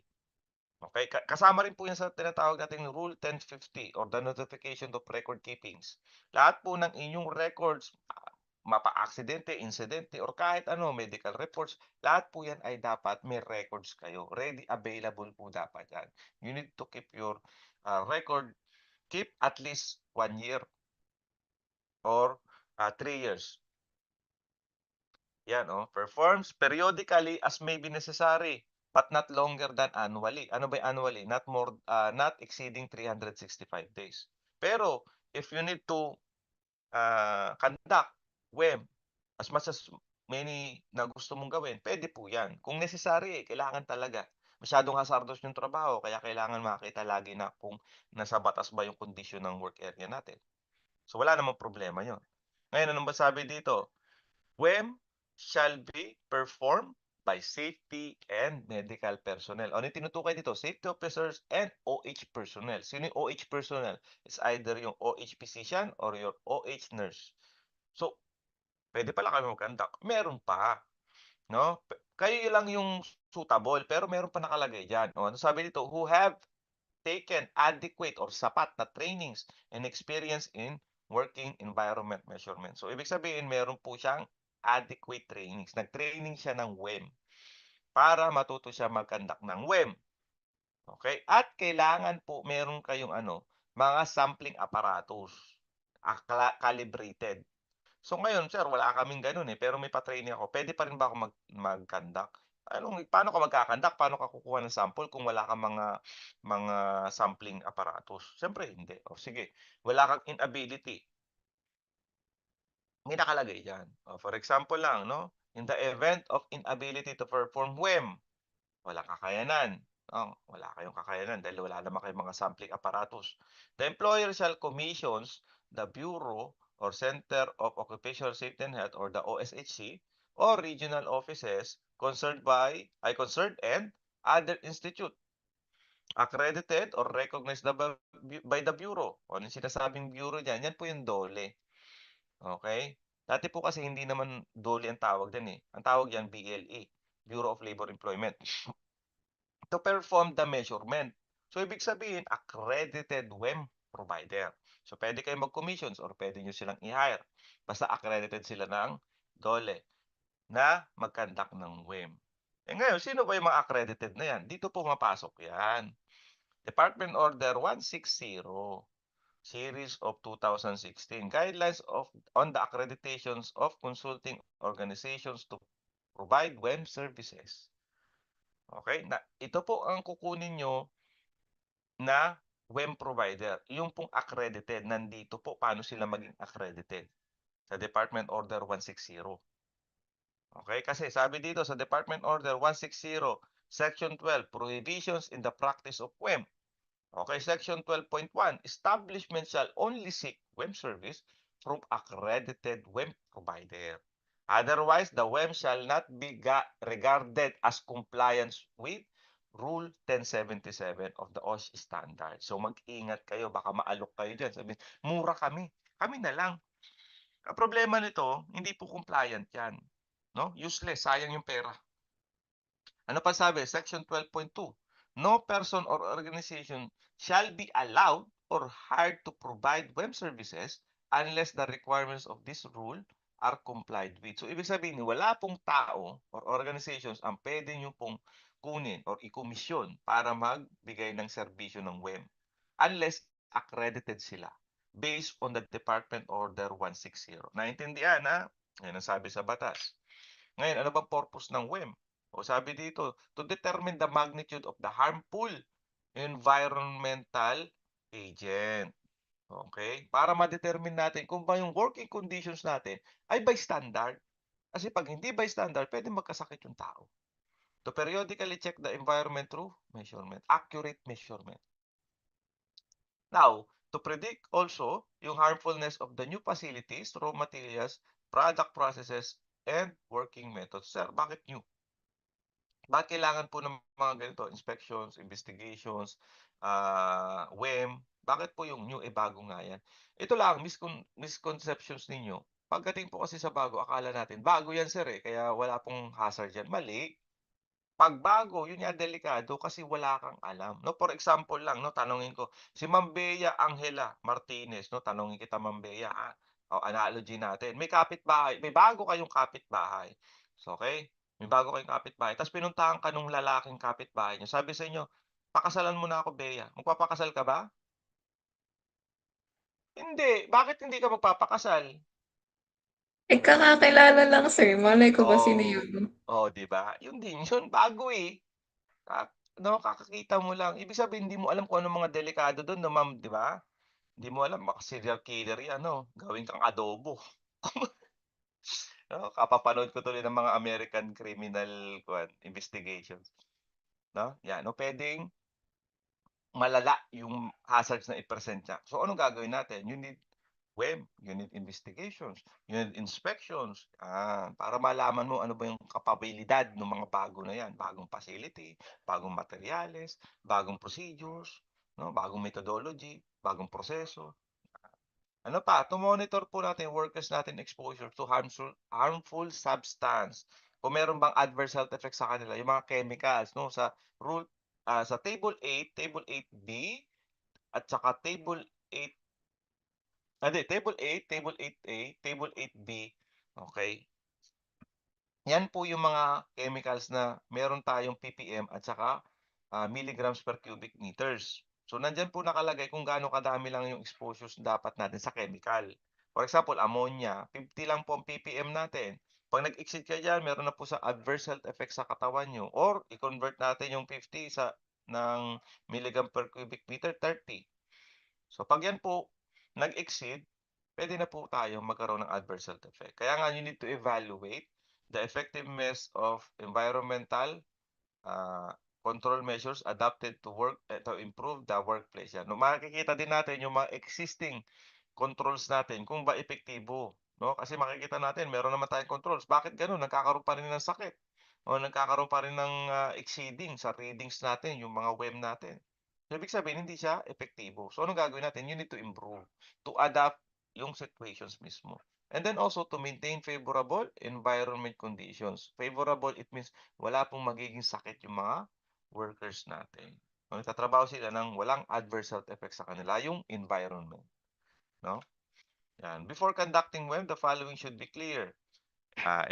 Okay? Kasama rin po yan sa tinatawag nating Rule 1050 or the notification of record keepings. Lahat po ng inyong records, mapa-aksidente, insidente, or kahit ano, medical reports, lahat po yan ay dapat may records kayo. Ready, available po dapat yan. You need to keep your record, keep at least 1 year or 3 years. Yan, performs periodically as may be necessary, but not longer than annually. Ano ba annually? Not exceeding 365 days. Pero, if you need to conduct WEM as much as many na gusto mong gawin, pwede po yan. Kung necessary, kailangan talaga. Masyadong hazardous yung trabaho, kaya kailangan makita lagi na kung nasa batas ba yung condition ng work area natin. So, wala namang problema yun. Ngayon, ano ba sabi dito? WEM shall be performed by safety and medical personnel. Ano yung tinutukoy dito? Safety officers and OH personnel. Sino yung OH personnel? It's either yung OH physician or your OH nurse. So, pwede pala kami mag-conduct. Meron pa. No? Kayo lang yung suitable, pero meron pa nakalagay dyan. Ano sabi dito? Who have taken adequate or sapat na trainings and experience in working environment measurement. So, ibig sabihin, meron po siyang adequate trainings. Nag-training siya ng WEM para matuto siya mag-conduct ng WEM. Okay? At kailangan po meron kayong mga sampling apparatus. Calibrated. So ngayon, sir, wala kaming ganun pero may pa-training ako. Pwede pa rin ba ako mag-conduct? Paano ka magkakandak? Paano ka kukuha ng sample kung wala kang mga sampling apparatus? Siyempre, hindi. Sige, wala kang inability. May nakalagay dyan. For example lang, no? In the event of inability to perform WEM, walang kakayanan. Wala kayong kakayanan dahil wala naman kayong mga sampling apparatus. The employer shall commissions the Bureau or Center of Occupational Safety and Health or the OSHC or regional offices concerned and other institute Accredited or recognized by the Bureau. O ano yung sinasabing Bureau dyan? Yan po yung DOLE. Okay? Dati po kasi hindi naman DOLE ang tawag din eh. Ang tawag yan BLE, Bureau of Labor Employment. To perform the measurement. So, ibig sabihin, accredited WEM provider. So, pwede kayo mag-commissions or pwede nyo silang i-hire. Basta accredited sila ng DOLE na mag-conduct ng WEM. Eh ngayon, sino ba yung mga accredited na yan? Dito po mapasok yan. Department Order 160, Series of 2016, Guidelines on the accreditations of consulting organizations to provide WEM services. Okay? Ito po ang kukunin nyo na WEM provider. Yung pong accredited, nandito po paano sila maging accredited sa Department Order 160. Okay? Kasi sabi dito sa Department Order 160, Section 12, Prohibitions in the Practice of WEM. Okay, Section 12.1, establishment shall only seek WEM service from accredited WEM provider. Otherwise, the WEM shall not be regarded as compliance with Rule 1077 of the OSH standard. So mag-ingat kayo, baka maalok kayo dyan. Sabi, mura kami. Kami na lang. Ang problema nito, hindi po compliant yan. No? Useless, sayang yung pera. Ano pa sabi? Section 12.2. No person or organization shall be allowed or hired to provide web services unless the requirements of this rule are complied with. So, ibig sabihin, wala pong tao or organizations ang pwede nyo pong kunin or ikomisyon para magbigay ng serbisyo ng web unless accredited sila based on the Department Order 160. Naintindihan, ha? Yan ang sabi sa batas. Ngayon, ano ba purpose ng WEM? O sabi dito, to determine the magnitude of the harmful environmental agent. Okay? Para ma-determine natin kung ba yung working conditions natin ay by standard. Kasi pag hindi by standard, pwede magkasakit yung tao. To periodically check the environment through measurement, accurate measurement. Now, to predict also yung harmfulness of the new facilities, raw materials, product processes, and working methods. Sir, bakit new? Bakit kailangan po ng mga ganito? Inspections, investigations, WEM. Bakit po yung new bago nga yan? Ito lang, misconceptions ninyo. Pagdating po kasi sa bago, akala natin, bago yan sir eh, kaya wala pong hazard yan. Mali. Pag bago, yun yung delikado kasi wala kang alam. No, for example lang, no, tanungin ko, si Ma'am Bea Angela Martinez, no, tanungin kita Ma'am Bea, o analogy natin. May kapitbahay, may bago kayong kapitbahay. So, okay? May bago kayong kapitbahay. Tapos pinuntahan ka nung lalaking kapitbahay niyo. Sabi sa inyo, pakasalan mo na ako, Bea. Magpapakasal ka ba? Hindi. Bakit hindi ka magpapakasal? Eh, kakakilala lang, sir. Malay ko ba sino Oh, yun? di ba? Yun din, yun bago eh. No, kakakita mo lang. Ibig sabihin, hindi mo alam kung ano mga delikado doon, no, ma'am, di ba? Hindi mo alam, baka serial killer yan, no? Gawin kang adobo. No? Kapapanood ko tuloy ng mga American criminal investigations. No? Yan, no? Pwedeng malala yung hazards na i-present niya. So, anong gagawin natin? You need WEM, you need investigations, you need inspections, para malaman mo ano ba yung kapabilidad ng mga bago na yan. Bagong facility, bagong materials, bagong procedures, no? Bagong methodology, bagong proseso. Ano pa? To monitor po natin workers natin exposure to harmful substance. Kung meron bang adverse health effects sa kanila, yung mga chemicals, no? Sa rule sa table 8, table 8B at saka table 8 table 8, table 8A, table 8B. Okay? Yan po yung mga chemicals na meron tayong ppm at saka milligrams per cubic meters. So, nandyan po nakalagay kung gaano kadami lang yung exposures dapat natin sa chemical. For example, ammonia, 50 lang po ang ppm natin. Pag nag-exceed ka dyan, meron na po sa adverse health effects sa katawan nyo. Or, i-convert natin yung 50 ng milligram per cubic meter, 30. So, pag yan po nag-exceed, pwede na po tayo magkaroon ng adverse health effect. Kaya nga, you need to evaluate the effectiveness of environmental control measures adapted to improve the workplace. Yan. No, makikita din natin yung mga existing controls natin kung ba epektibo. No? Kasi makikita natin, meron naman tayong controls. Bakit ganun? Nagkakaroon pa rin ng sakit. O nagkakaroon pa rin ng exceeding sa readings natin, yung mga WEM natin. So, ibig sabihin hindi siya epektibo. So, anong gagawin natin? You need to improve, to adapt yung situations mismo. And then also to maintain favorable environment conditions. Favorable, it means wala pong magiging sakit yung mga workers natin. So, nagtatrabaho sila ng walang adverse health effects sa kanila, yung environment. No? Yan. Before conducting WEM, the following should be clear.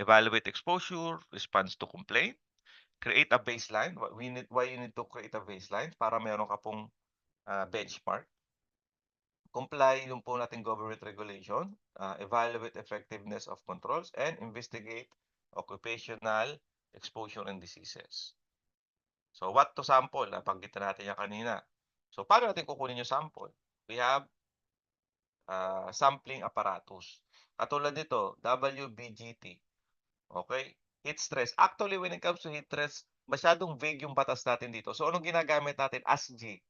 Evaluate exposure, response to complaint, create a baseline. Why you need to create a baseline? Para meron ka pong benchmark. Comply yung po nating government regulation, evaluate effectiveness of controls, and investigate occupational exposure and diseases. So, what to sample? Napanggitan natin yan kanina. So, paano natin kukunin yung sample? We have sampling apparatus. Katulad nito, WBGT. Okay? Heat stress. Actually, when it comes to heat stress, masyadong vague yung batas natin dito. So, anong ginagamit natin? ASG.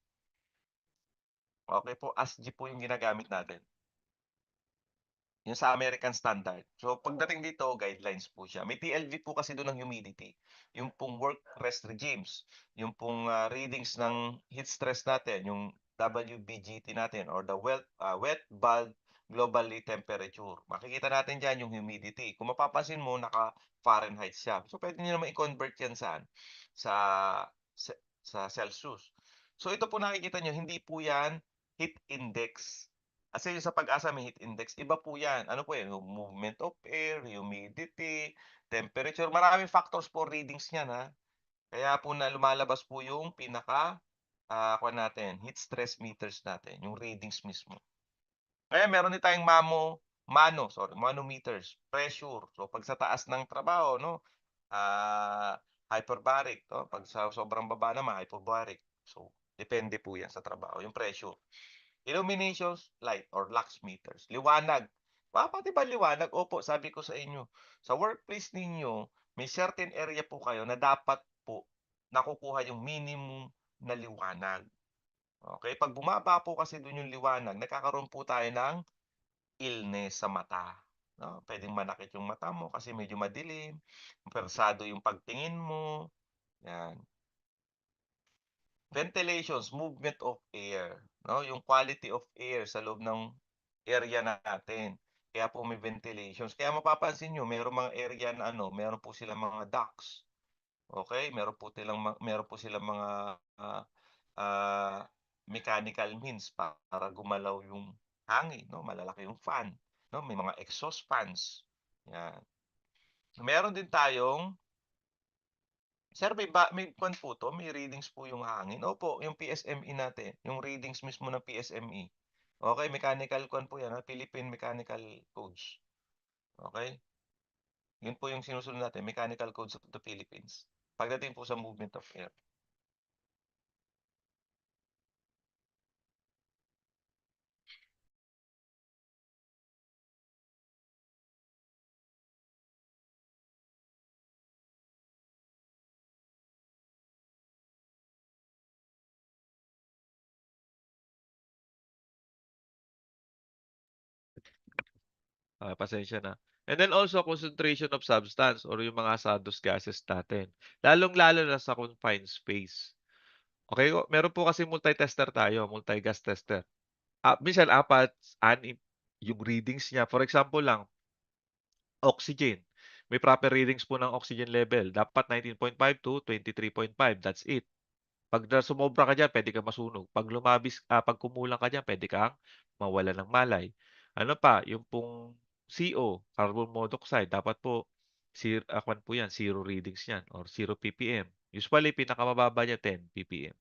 Okay po, ASG po yung ginagamit natin. Yung sa American Standard. So, pagdating dito, guidelines po siya. May TLV po kasi doon ng humidity. Yung pong work rest regimes. Yung pong readings ng heat stress natin. Yung WBGT natin or the wet bulb globally temperature. Makikita natin dyan yung humidity. Kung mapapansin mo, naka Fahrenheit siya. So, pwede nyo naman i-convert yan saan? Sa Celsius. So, ito po nakikita nyo, hindi po yan heat index. Kasi sa Pag-asa may heat index, iba po yan. Ano po yan? Yung movement of air, humidity, temperature. Maraming factors po readings niyan, ha? Kaya po na lumalabas po yung kuwan natin, heat stress meters natin, yung readings mismo. Kaya meron din tayong manometers, pressure. So pag sa taas ng trabaho, no, hyperbaric, no? Pag sa sobrang baba naman, hypobaric. So depende po yan sa trabaho, yung pressure. Illuminations, light or lux meters. Liwanag. Pati ba liwanag? Opo, sabi ko sa inyo. Sa workplace ninyo, may certain area po kayo na dapat po nakukuha yung minimum na liwanag. Okay? Pag bumaba po kasi doon yung liwanag, nagkakaroon po tayo ng illness sa mata. No? Pwedeng manakit yung mata mo kasi medyo madilim. Persado yung pagtingin mo. Yan. Ventilations, movement of air, no? Yung quality of air sa loob ng area natin. Kaya po may ventilations. Kaya mapapansin nyo, mayroong mga area na meron po silang mga ducts. Okay? Meron po silang mga mechanical means para gumalaw yung hangin, no? Malalaki yung fan, no? May mga exhaust fans. Yan. Meron din tayong Sir, may kwan po to, may readings po yung hangin. Opo, yung PSME natin, yung readings mismo ng PSME. Okay, mechanical kwan po yan, Philippine Mechanical Codes. Okay? Yun po yung sinusunod natin, Mechanical Codes of the Philippines. Pagdating po sa movement of air. Pasensya na. And then also concentration of substance or yung mga hazardous gases natin. Lalong-lalo na sa confined space. Okay, meron po kasi multi-tester tayo, multi-gas tester. Minsan 4, 6 yung readings niya. For example lang, oxygen. May proper readings po ng oxygen level. Dapat 19.5 to 23.5. That's it. Pag sumobra ka dyan, pwede ka masunog. Pag kumulang ka dyan, pwede kang mawala ng malay. Ano pa, yung pong CO, carbon monoxide, dapat po, po yan, 0 readings yan, or 0 ppm. Usually, pinakamababa niya, 10 ppm.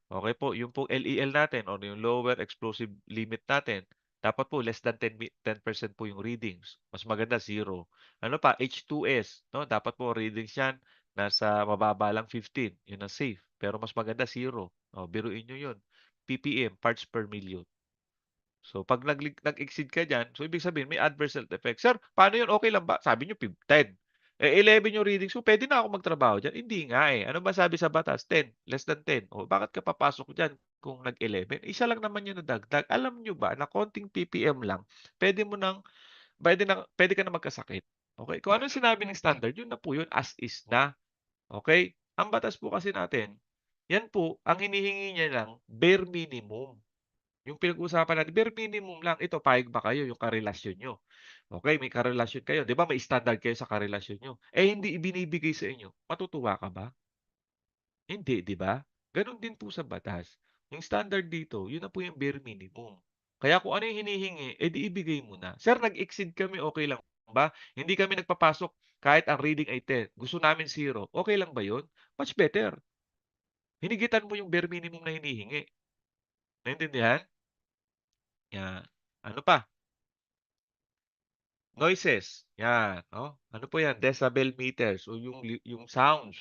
Okay po, yung pong LEL natin, or yung lower explosive limit natin, dapat po less than 10% po yung readings. Mas maganda, 0. Ano pa, H2S, no? Dapat po readings yan, nasa mababa lang 15. Yun ang safe. Pero mas maganda 0. O, biruin nyo yun. ppm, parts per million. So, pag nag-exceed ka dyan, so ibig sabihin, may adverse health effect. Sir, paano yun? Okay lang ba? Sabi nyo, 10. 11 yung readings ko, pwede na ako magtrabaho dyan. Hindi nga eh. Ano ba sabi sa batas? 10. Less than 10. O, bakit ka papasok dyan kung nag-11? Isa lang naman yun na dagdag. Alam nyo ba na konting ppm lang, pwede ka na magkasakit. Okay? Kung ano sinabi ng standard, yun na po yun, as is na. Okay? Ang batas po kasi natin, Yan po, ang hinihingi niya lang, bare minimum. Yung pinag-uusapan natin, bare minimum lang. Ito, payag ba kayo yung karelasyon nyo? Okay, may karelasyon kayo. Di ba may standard kayo sa karelasyon nyo? Eh, hindi ibinibigay sa inyo. Matutuwa ka ba? Hindi, di ba? Ganon din po sa batas. Yung standard dito, yun na po yung bare minimum. Kaya kung ano yung hinihingi, eh di ibigay mo na. Sir, nag-exceed kami, okay lang ba? Hindi kami nagpapasok kahit ang reading ay 10. Gusto namin 0. Okay lang ba yun? Much better. Hinigitan mo yung bare minimum na hinihingi. Naintindihan? Yan. Ano pa? Noises. Yan. Oh. Ano po yan? Decibel meters o yung sounds.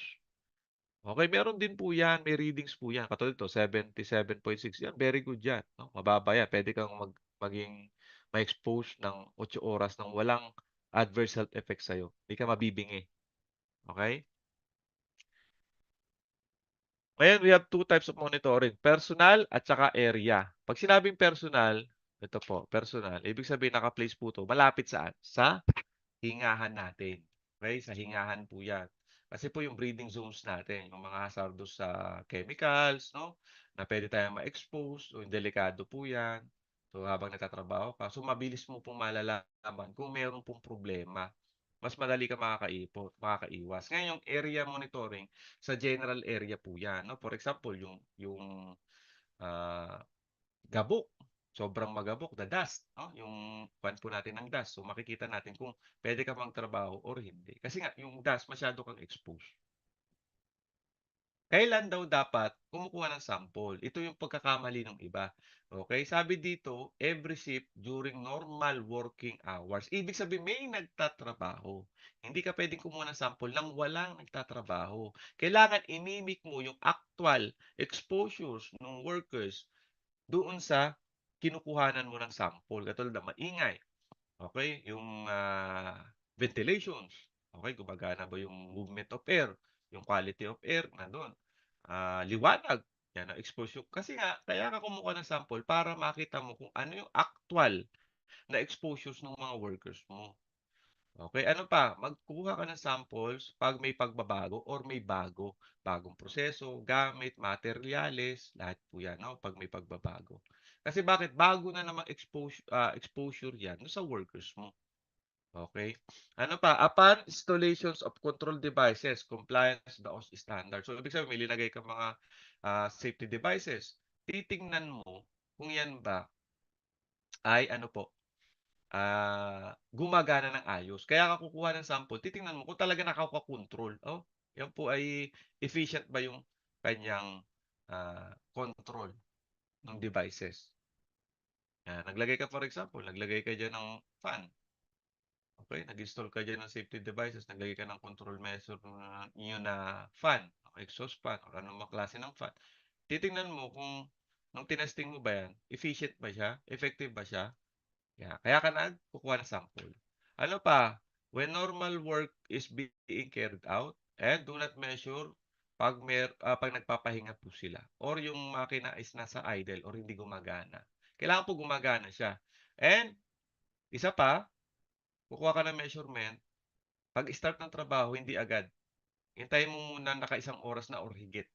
Okay, meron din po yan. May readings po yan. Katulad ito, 77.6. Yan, very good yan. No? Mababa yan. Pwede kang maging ma-expose ng 8 oras ng walang adverse health effects sa'yo. Hindi ka mabibingi. Okay? Ngayon, we have two types of monitoring. Personal at saka area. Pag sinabing personal, ito po, personal. Ibig sabihin, naka-place po ito. Malapit saan? Sa hingahan natin. Okay? Sa hingahan po yan. Kasi po yung breathing zones natin, yung mga hazardous sa chemicals, no? Na pwede tayong ma-expose, o yung delikado po yan. So, habang nagtatrabaho ka. So, mabilis mo pong malalaman kung meron pong problema. Mas madali ka makakaiwas. Ngayon, yung area monitoring, sa general area po yan. No? For example, yung ah, gabok. Sobrang magabok, the dust. No? Yung pan po natin ng dust. So makikita natin kung pwede ka magtrabaho or hindi. Kasi nga, yung dust, masyado kang exposed. Kailan daw dapat kumukuha ng sample? Ito yung pagkakamali ng iba. Okay? Sabi dito, every shift during normal working hours. Ibig sabihin, may nagtatrabaho. Hindi ka pwedeng kumuha ng sample nang walang nagtatrabaho. Kailangan imimik mo yung actual exposures ng workers doon sa kinukuhanan mo ng sample. Katulad na maingay. Okay? Yung ventilations. Okay? Gumagana ba yung movement of air? Yung quality of air, nandun. Liwanag. Yan ang exposure. Kasi nga, kaya ka kumuha ng sample para makita mo kung ano yung actual na exposures ng mga workers mo. Okay, ano pa? Magkuha ka ng samples pag may pagbabago or may bago. Bagong proseso, gamit, materyales, lahat po yan, no? Pag may pagbabago. Kasi bakit? Bago na namang exposure yan no, sa workers mo. Okay? Ano pa? Upon installations of control devices, compliance with the OSHA standard. So, ibig sabihin, may linagay ka mga safety devices. Titingnan mo kung yan ba ay ano po, gumagana ng ayos. Kaya ka kukuha ng sample, titingnan mo kung talaga nakaka-control. Oh, yan po ay efficient ba yung kanyang control ng devices. Yan. Naglagay ka, for example, naglagay ka dyan ng fan. Okay, nag-install ka dyan ng safety devices, naglagay ka ng control measure na fan, exhaust fan, o anong klase ng fan. Titingnan mo kung nung tinesting mo ba yan, efficient ba siya, effective ba siya. Yeah, kaya ka nagkukuha ng sample. Ano pa? When normal work is being carried out and do not measure pag nagpapahinga po sila or yung makina is nasa idle or hindi gumagana. Kailangan po gumagana siya. And isa pa, kukuha ka ng measurement, pag start ng trabaho, hindi agad. Hintayin mo muna naka-isang oras na or higit.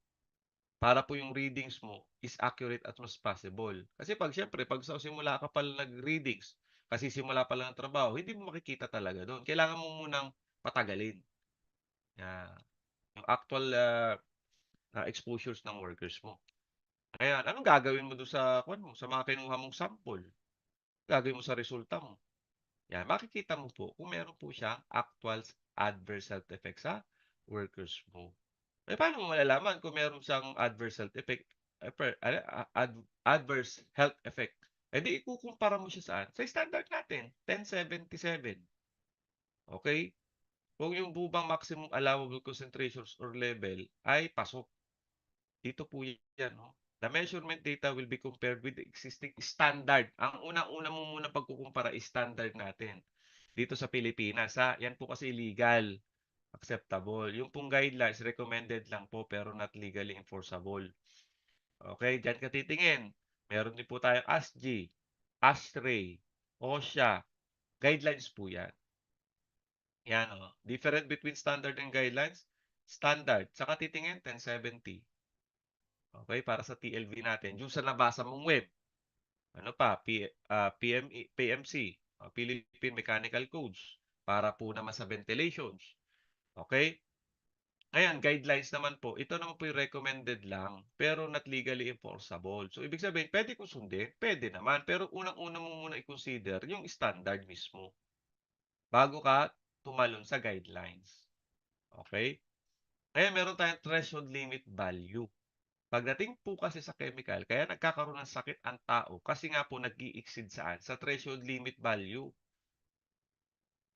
Para po yung readings mo is accurate as much as possible. Kasi syempre, pag sa simula ka pa nag-readings, kasi simula pa lang ang trabaho, hindi mo makikita talaga doon. Kailangan mo munang patagalin. Yan. Yung actual exposures ng workers mo. Ayan, anong gagawin mo doon sa mga kinuha mong sample? Gagawin mo sa resulta mo. Yan, makikita mo po kung meron po siyang actual adverse health effects sa workers mo. Eh, paano mo malalaman kung meron siyang adverse health effect? Adverse health effect. Eh di ikukumpara mo siya saan? Sa standard natin, 1077. Okay? Kung yung bubang maximum allowable concentrations or level ay pasok. Dito po yan. No? The measurement data will be compared with the existing standard. Ang unang-una mo muna pagkukumpara is standard natin. Dito sa Pilipinas. Yan po kasi illegal. Acceptable. Yung pong guidelines, recommended lang po pero not legally enforceable. Okay, dyan ka titingin. Meron din po tayong ASGE, ASHRAE, OSHA. Guidelines po yan. Yan o. Different between standard and guidelines. Standard. Saka titingin, 1070. Okay, para sa TLV natin. Yung sa nabasa mong web. Ano pa? PMC, Philippine Mechanical Codes. Para po naman sa ventilations. Okay? Ayan, guidelines naman po. Ito naman po yung recommended lang, pero not legally enforceable. So, ibig sabihin, pwede kong sundin? Pwede naman. Pero unang-una mo muna i-consider yung standard mismo. Bago ka tumalon sa guidelines. Okay? Kaya meron tayong threshold limit value. Pagdating po kasi sa chemical, kaya nagkakaroon ng sakit ang tao kasi nga po nag-i-exceed saan? Sa threshold limit value.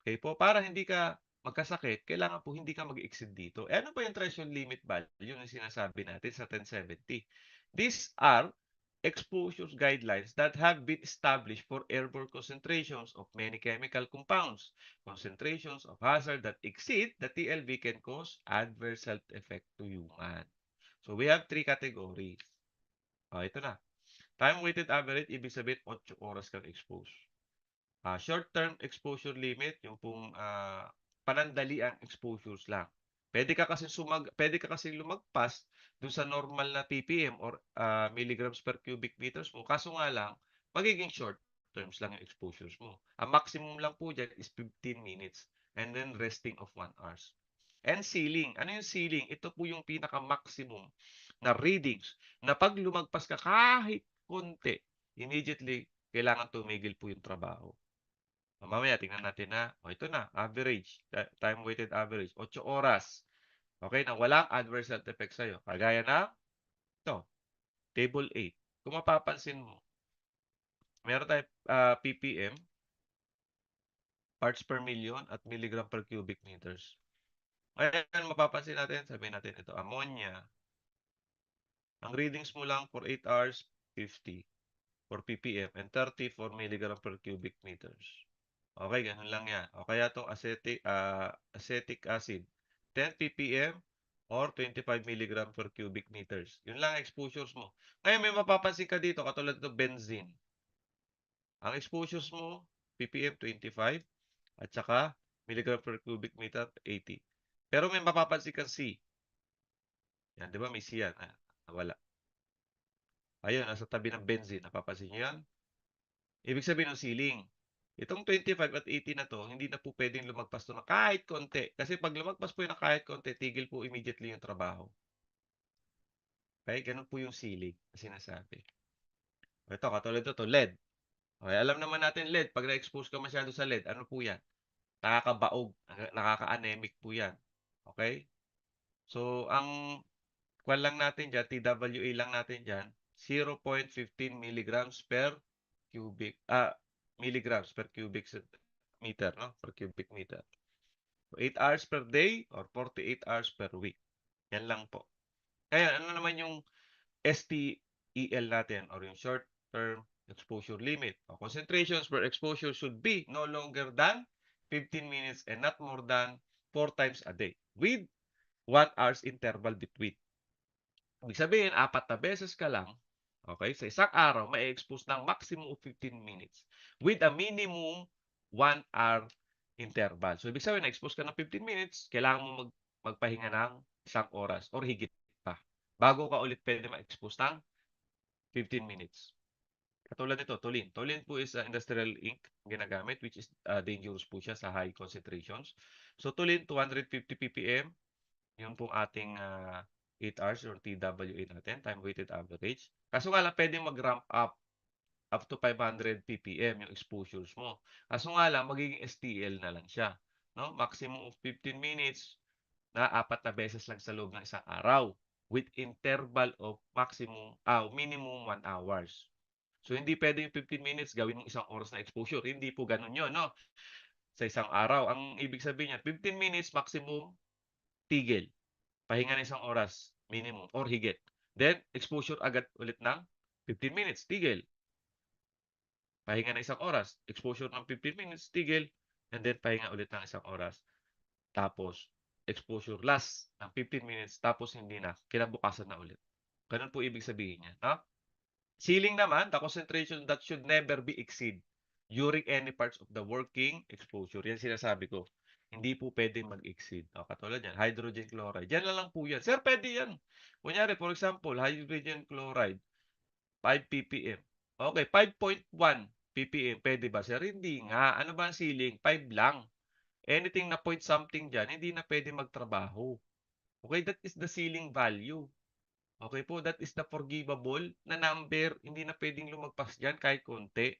Okay po? Para hindi ka magkasakit, kailangan po hindi ka mag-exceed dito. Eh, ano ba yung threshold limit value? Yun yung sinasabi natin sa 1070. These are exposure guidelines that have been established for airborne concentrations of many chemical compounds. Concentrations of hazard that exceed the TLV can cause adverse health effect to human. So, we have 3 categories. Ito na. Time-weighted average, ibig sabihin 8 oras kang expose. Short-term exposure limit, yung pong panandalian exposures lang. Pwede ka kasi lumagpas dun sa normal na ppm or milligrams per cubic meters mo. Kaso nga lang, magiging short terms lang yung exposures mo. Ang maximum lang po dyan is 15 minutes and then resting of 1 hour. And ceiling. Ano yung ceiling? Ito po yung pinaka-maximum na readings na pag lumagpas ka kahit konti, immediately, kailangan tumigil po yung trabaho. Mamaya, tingnan natin na. Ito na, average. Time-weighted average. 8 oras. Okay, na walang adverse health effects sa'yo. Kagaya na, ito, table 8. Kung mapapansin mo, meron tayo ppm, parts per million, at milligram per cubic meters. Ngayon, mapapansin natin, sabihin natin ito, ammonia. Ang readings mo lang for 8 hours, 50 for ppm and 30 for milligram per cubic meters. Okay, ganun lang yan. O kaya itong acetic acid, 10 ppm or 25 mg per cubic meters. Yun lang ang exposures mo. Ngayon, may mapapansin ka dito, katulad ng benzene. Ang exposures mo, ppm 25 at saka milligram per cubic meter 80. Pero may mapapansin kang C. Yan, di ba? May C yan. Wala. Ayun, nasa tabi ng benzene. Napapansin nyo yan? Ibig sabihin ng ceiling. Itong 25 at 80 na to, hindi na po pwedeng lumagpas to na kahit konti. Kasi pag lumagpas po yun na kahit konti, tigil po immediately yung trabaho. Okay, ganun po yung ceiling na sinasabi. Ito, katulad ito, LED. Okay, alam naman natin LED, pag na-expose ka masyado sa LED, ano po yan? Nakakabaog, nakaka-anemic po yan. Okay? So, ang kwan lang natin dyan, TWA lang natin dyan, 0.15 milligrams per milligrams per cubic meter, no? Per cubic meter. So, 8 hours per day or 48 hours per week. Yan lang po. Kaya, ano naman yung STEL natin or yung short term exposure limit? O, concentrations per exposure should be no longer than 15 minutes and not more than 4 times a day with 1 hour's interval between. Ibig sabihin, 4 na beses ka lang, okay, sa isang araw, may expose ng maximum of 15 minutes with a minimum 1 hour interval. So, ibig sabihin, na-expose ka ng 15 minutes, kailangan mo magpahinga ng 1 oras or higit pa bago ka ulit pwede ma-expose ng 15 minutes. Katulad nito, toluene. Toluene po is industrial ink ginagamit, which is dangerous po siya sa high concentrations. So, toluene, 250 ppm, yun pong ating 8 hours or TWA natin, time-weighted average. Kaso nga lang, pwedeng mag-ramp up to 500 ppm yung exposures mo. Kaso nga lang, magiging STL na lang siya. No? Maximum of 15 minutes na 4 na beses lang sa loob ng isang araw with interval of minimum 1 hours. So, hindi pwede yung 15 minutes gawin ng 1 oras na exposure. Hindi po ganun yun, no? Sa isang araw. Ang ibig sabihin niya, 15 minutes maximum, tigil. Pahinga ng 1 oras, minimum, or higit. Then, exposure agad ulit ng 15 minutes, tigil. Pahinga ng 1 oras, exposure ng 15 minutes, tigil. And then, pahinga ulit ng 1 oras. Tapos, exposure last ng 15 minutes, tapos hindi na. Kinabukasan na ulit. Ganun po ibig sabihin niya. No? Ceiling naman, the concentration that should never be exceed during any parts of the working exposure. Yan sinasabi ko. Hindi po pwedeng mag-exceed. O, katulad yan, hydrogen chloride. Yan lang po yan. Sir, pwede yan. Kunyari, for example, hydrogen chloride, 5 ppm. Okay, 5.1 ppm. Pwede ba, sir? Hindi nga. Ano ba ang ceiling? 5 lang. Anything na point something dyan, hindi na pwede magtrabaho. Okay, that is the ceiling value. Okay po, that is the forgivable na number. Hindi na pwedeng lumagpas dyan kahit konti.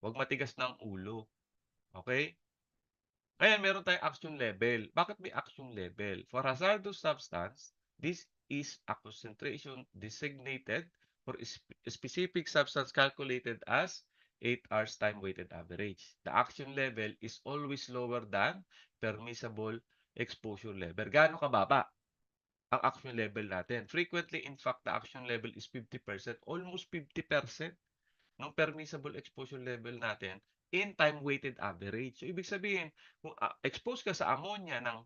Huwag matigas ng ulo. Okay? Ngayon, meron tayong action level. Bakit may action level? For hazardous substance, this is a concentration designated for a specific substance calculated as 8 hours time weighted average. The action level is always lower than permissible exposure level. Gaano kababa ang action level natin? Frequently, in fact, the action level is 50%, almost 50% ng permissible exposure level natin in time-weighted average. So, ibig sabihin, kung expose ka sa ammonia ng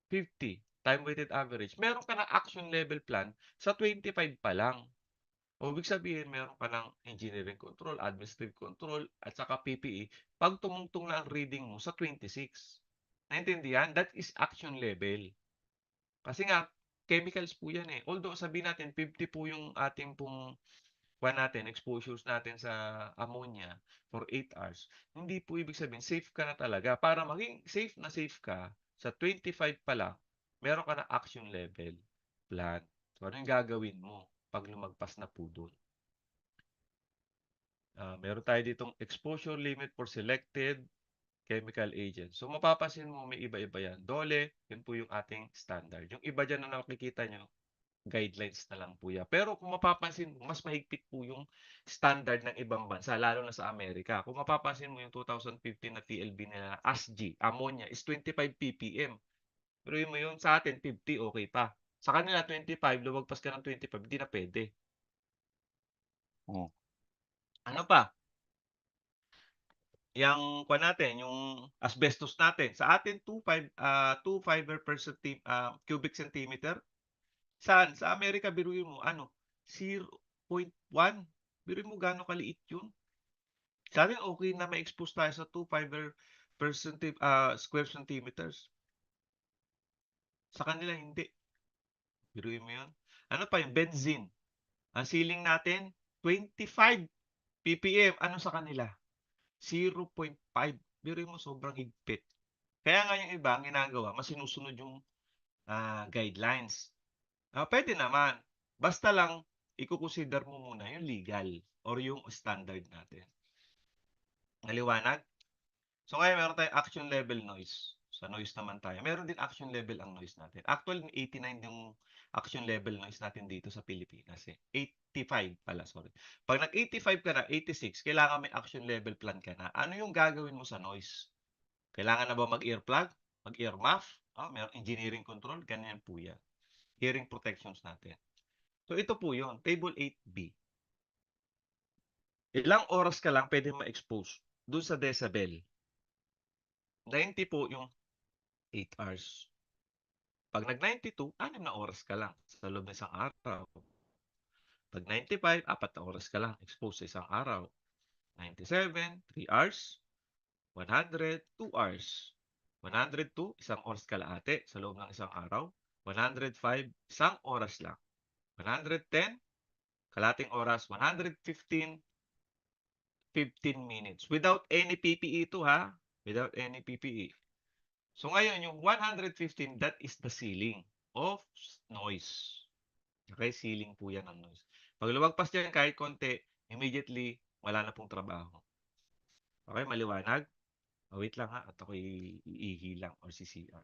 50 time-weighted average, meron ka ng action level plan sa 25 pa lang. O, ibig sabihin, meron ka ng engineering control, administrative control, at saka PPE pag tumungtong na ang reading mo sa 26. Naintindihan? That is action level. Kasi nga, chemicals po yan eh. Although, sabihin natin, 50 po yung ating pong natin, exposures natin sa ammonia for 8 hours, hindi po ibig sabihin safe ka na talaga. Para maging safe ka, sa 25 pa lang, meron ka na action level plan. So, ano yung gagawin mo pag lumagpas na po doon? Meron tayo ditong exposure limit for selected chemical agents. So, mapapansin mo may iba-iba yan. DOLE, yun po yung ating standard. Yung iba dyan na nakikita nyo, guidelines na lang po yan. Pero kung mapapansin mo, mas mahigpit po yung standard ng ibang bansa, lalo na sa Amerika. Kung mapapansin mo yung 2015 na TLB na ASGE, ammonia, is 25 ppm. Pero yun mo yun, sa atin, 50, okay pa. Sa kanila, 25, lumagpas ka ng 25, hindi na pwede. Ano pa? Yung natin, yung asbestos natin. Sa atin, 2 fiber per cubic centimeter. Saan? Sa Amerika, biruin mo, 0.1. Biruin mo gano'ng kaliit yun. Sa atin, okay na ma-expose tayo sa 2 fiber per square centimeters. Sa kanila, hindi. Biruin mo yun. Ano pa yung benzene? Ang ceiling natin, 25 ppm. Ano sa kanila? 0.5. Biruin mo, sobrang higpit. Kaya nga yung iba, ang ginagawa, mas sinusunod yung guidelines. Pwede naman. Basta lang, i-consider mo muna yung legal or yung standard natin. Naliwanag? So, ngayon meron tayong action level noise. Sa noise naman tayo. Meron din action level ang noise natin. Actually, 89 yung action level noise natin dito sa Pilipinas. 85 pala, sorry. Pag nag-85 ka na, 86, kailangan may action level plan ka na. Ano yung gagawin mo sa noise? Kailangan na ba mag-earplug? Mag-ear muff? Meron engineering control? Ganyan po yan. Hearing protections natin. So, ito po yun. Table 8B. Ilang oras ka lang pwede ma-expose dun sa decibel? 90 po yung 8 hours. Pag nag-92, 6 na oras ka lang sa loob ng isang araw. Pag 95, 4 na oras ka lang expose sa isang araw. 97, 3 hours. 100, 2 hours. 102, isang oras kalahati sa loob ng isang araw. 105, isang oras lang. 110, kalating oras. 115, 15 minutes. Without any PPE ito ha. Without any PPE. So ngayon, yung 115, that is the ceiling of noise. Okay, ceiling po yan ng noise. Pag lumagpas dyan kahit konti, immediately, wala na pong trabaho. Okay, maliwanag? Wait lang ha, at ako'y iihi lang or CCR.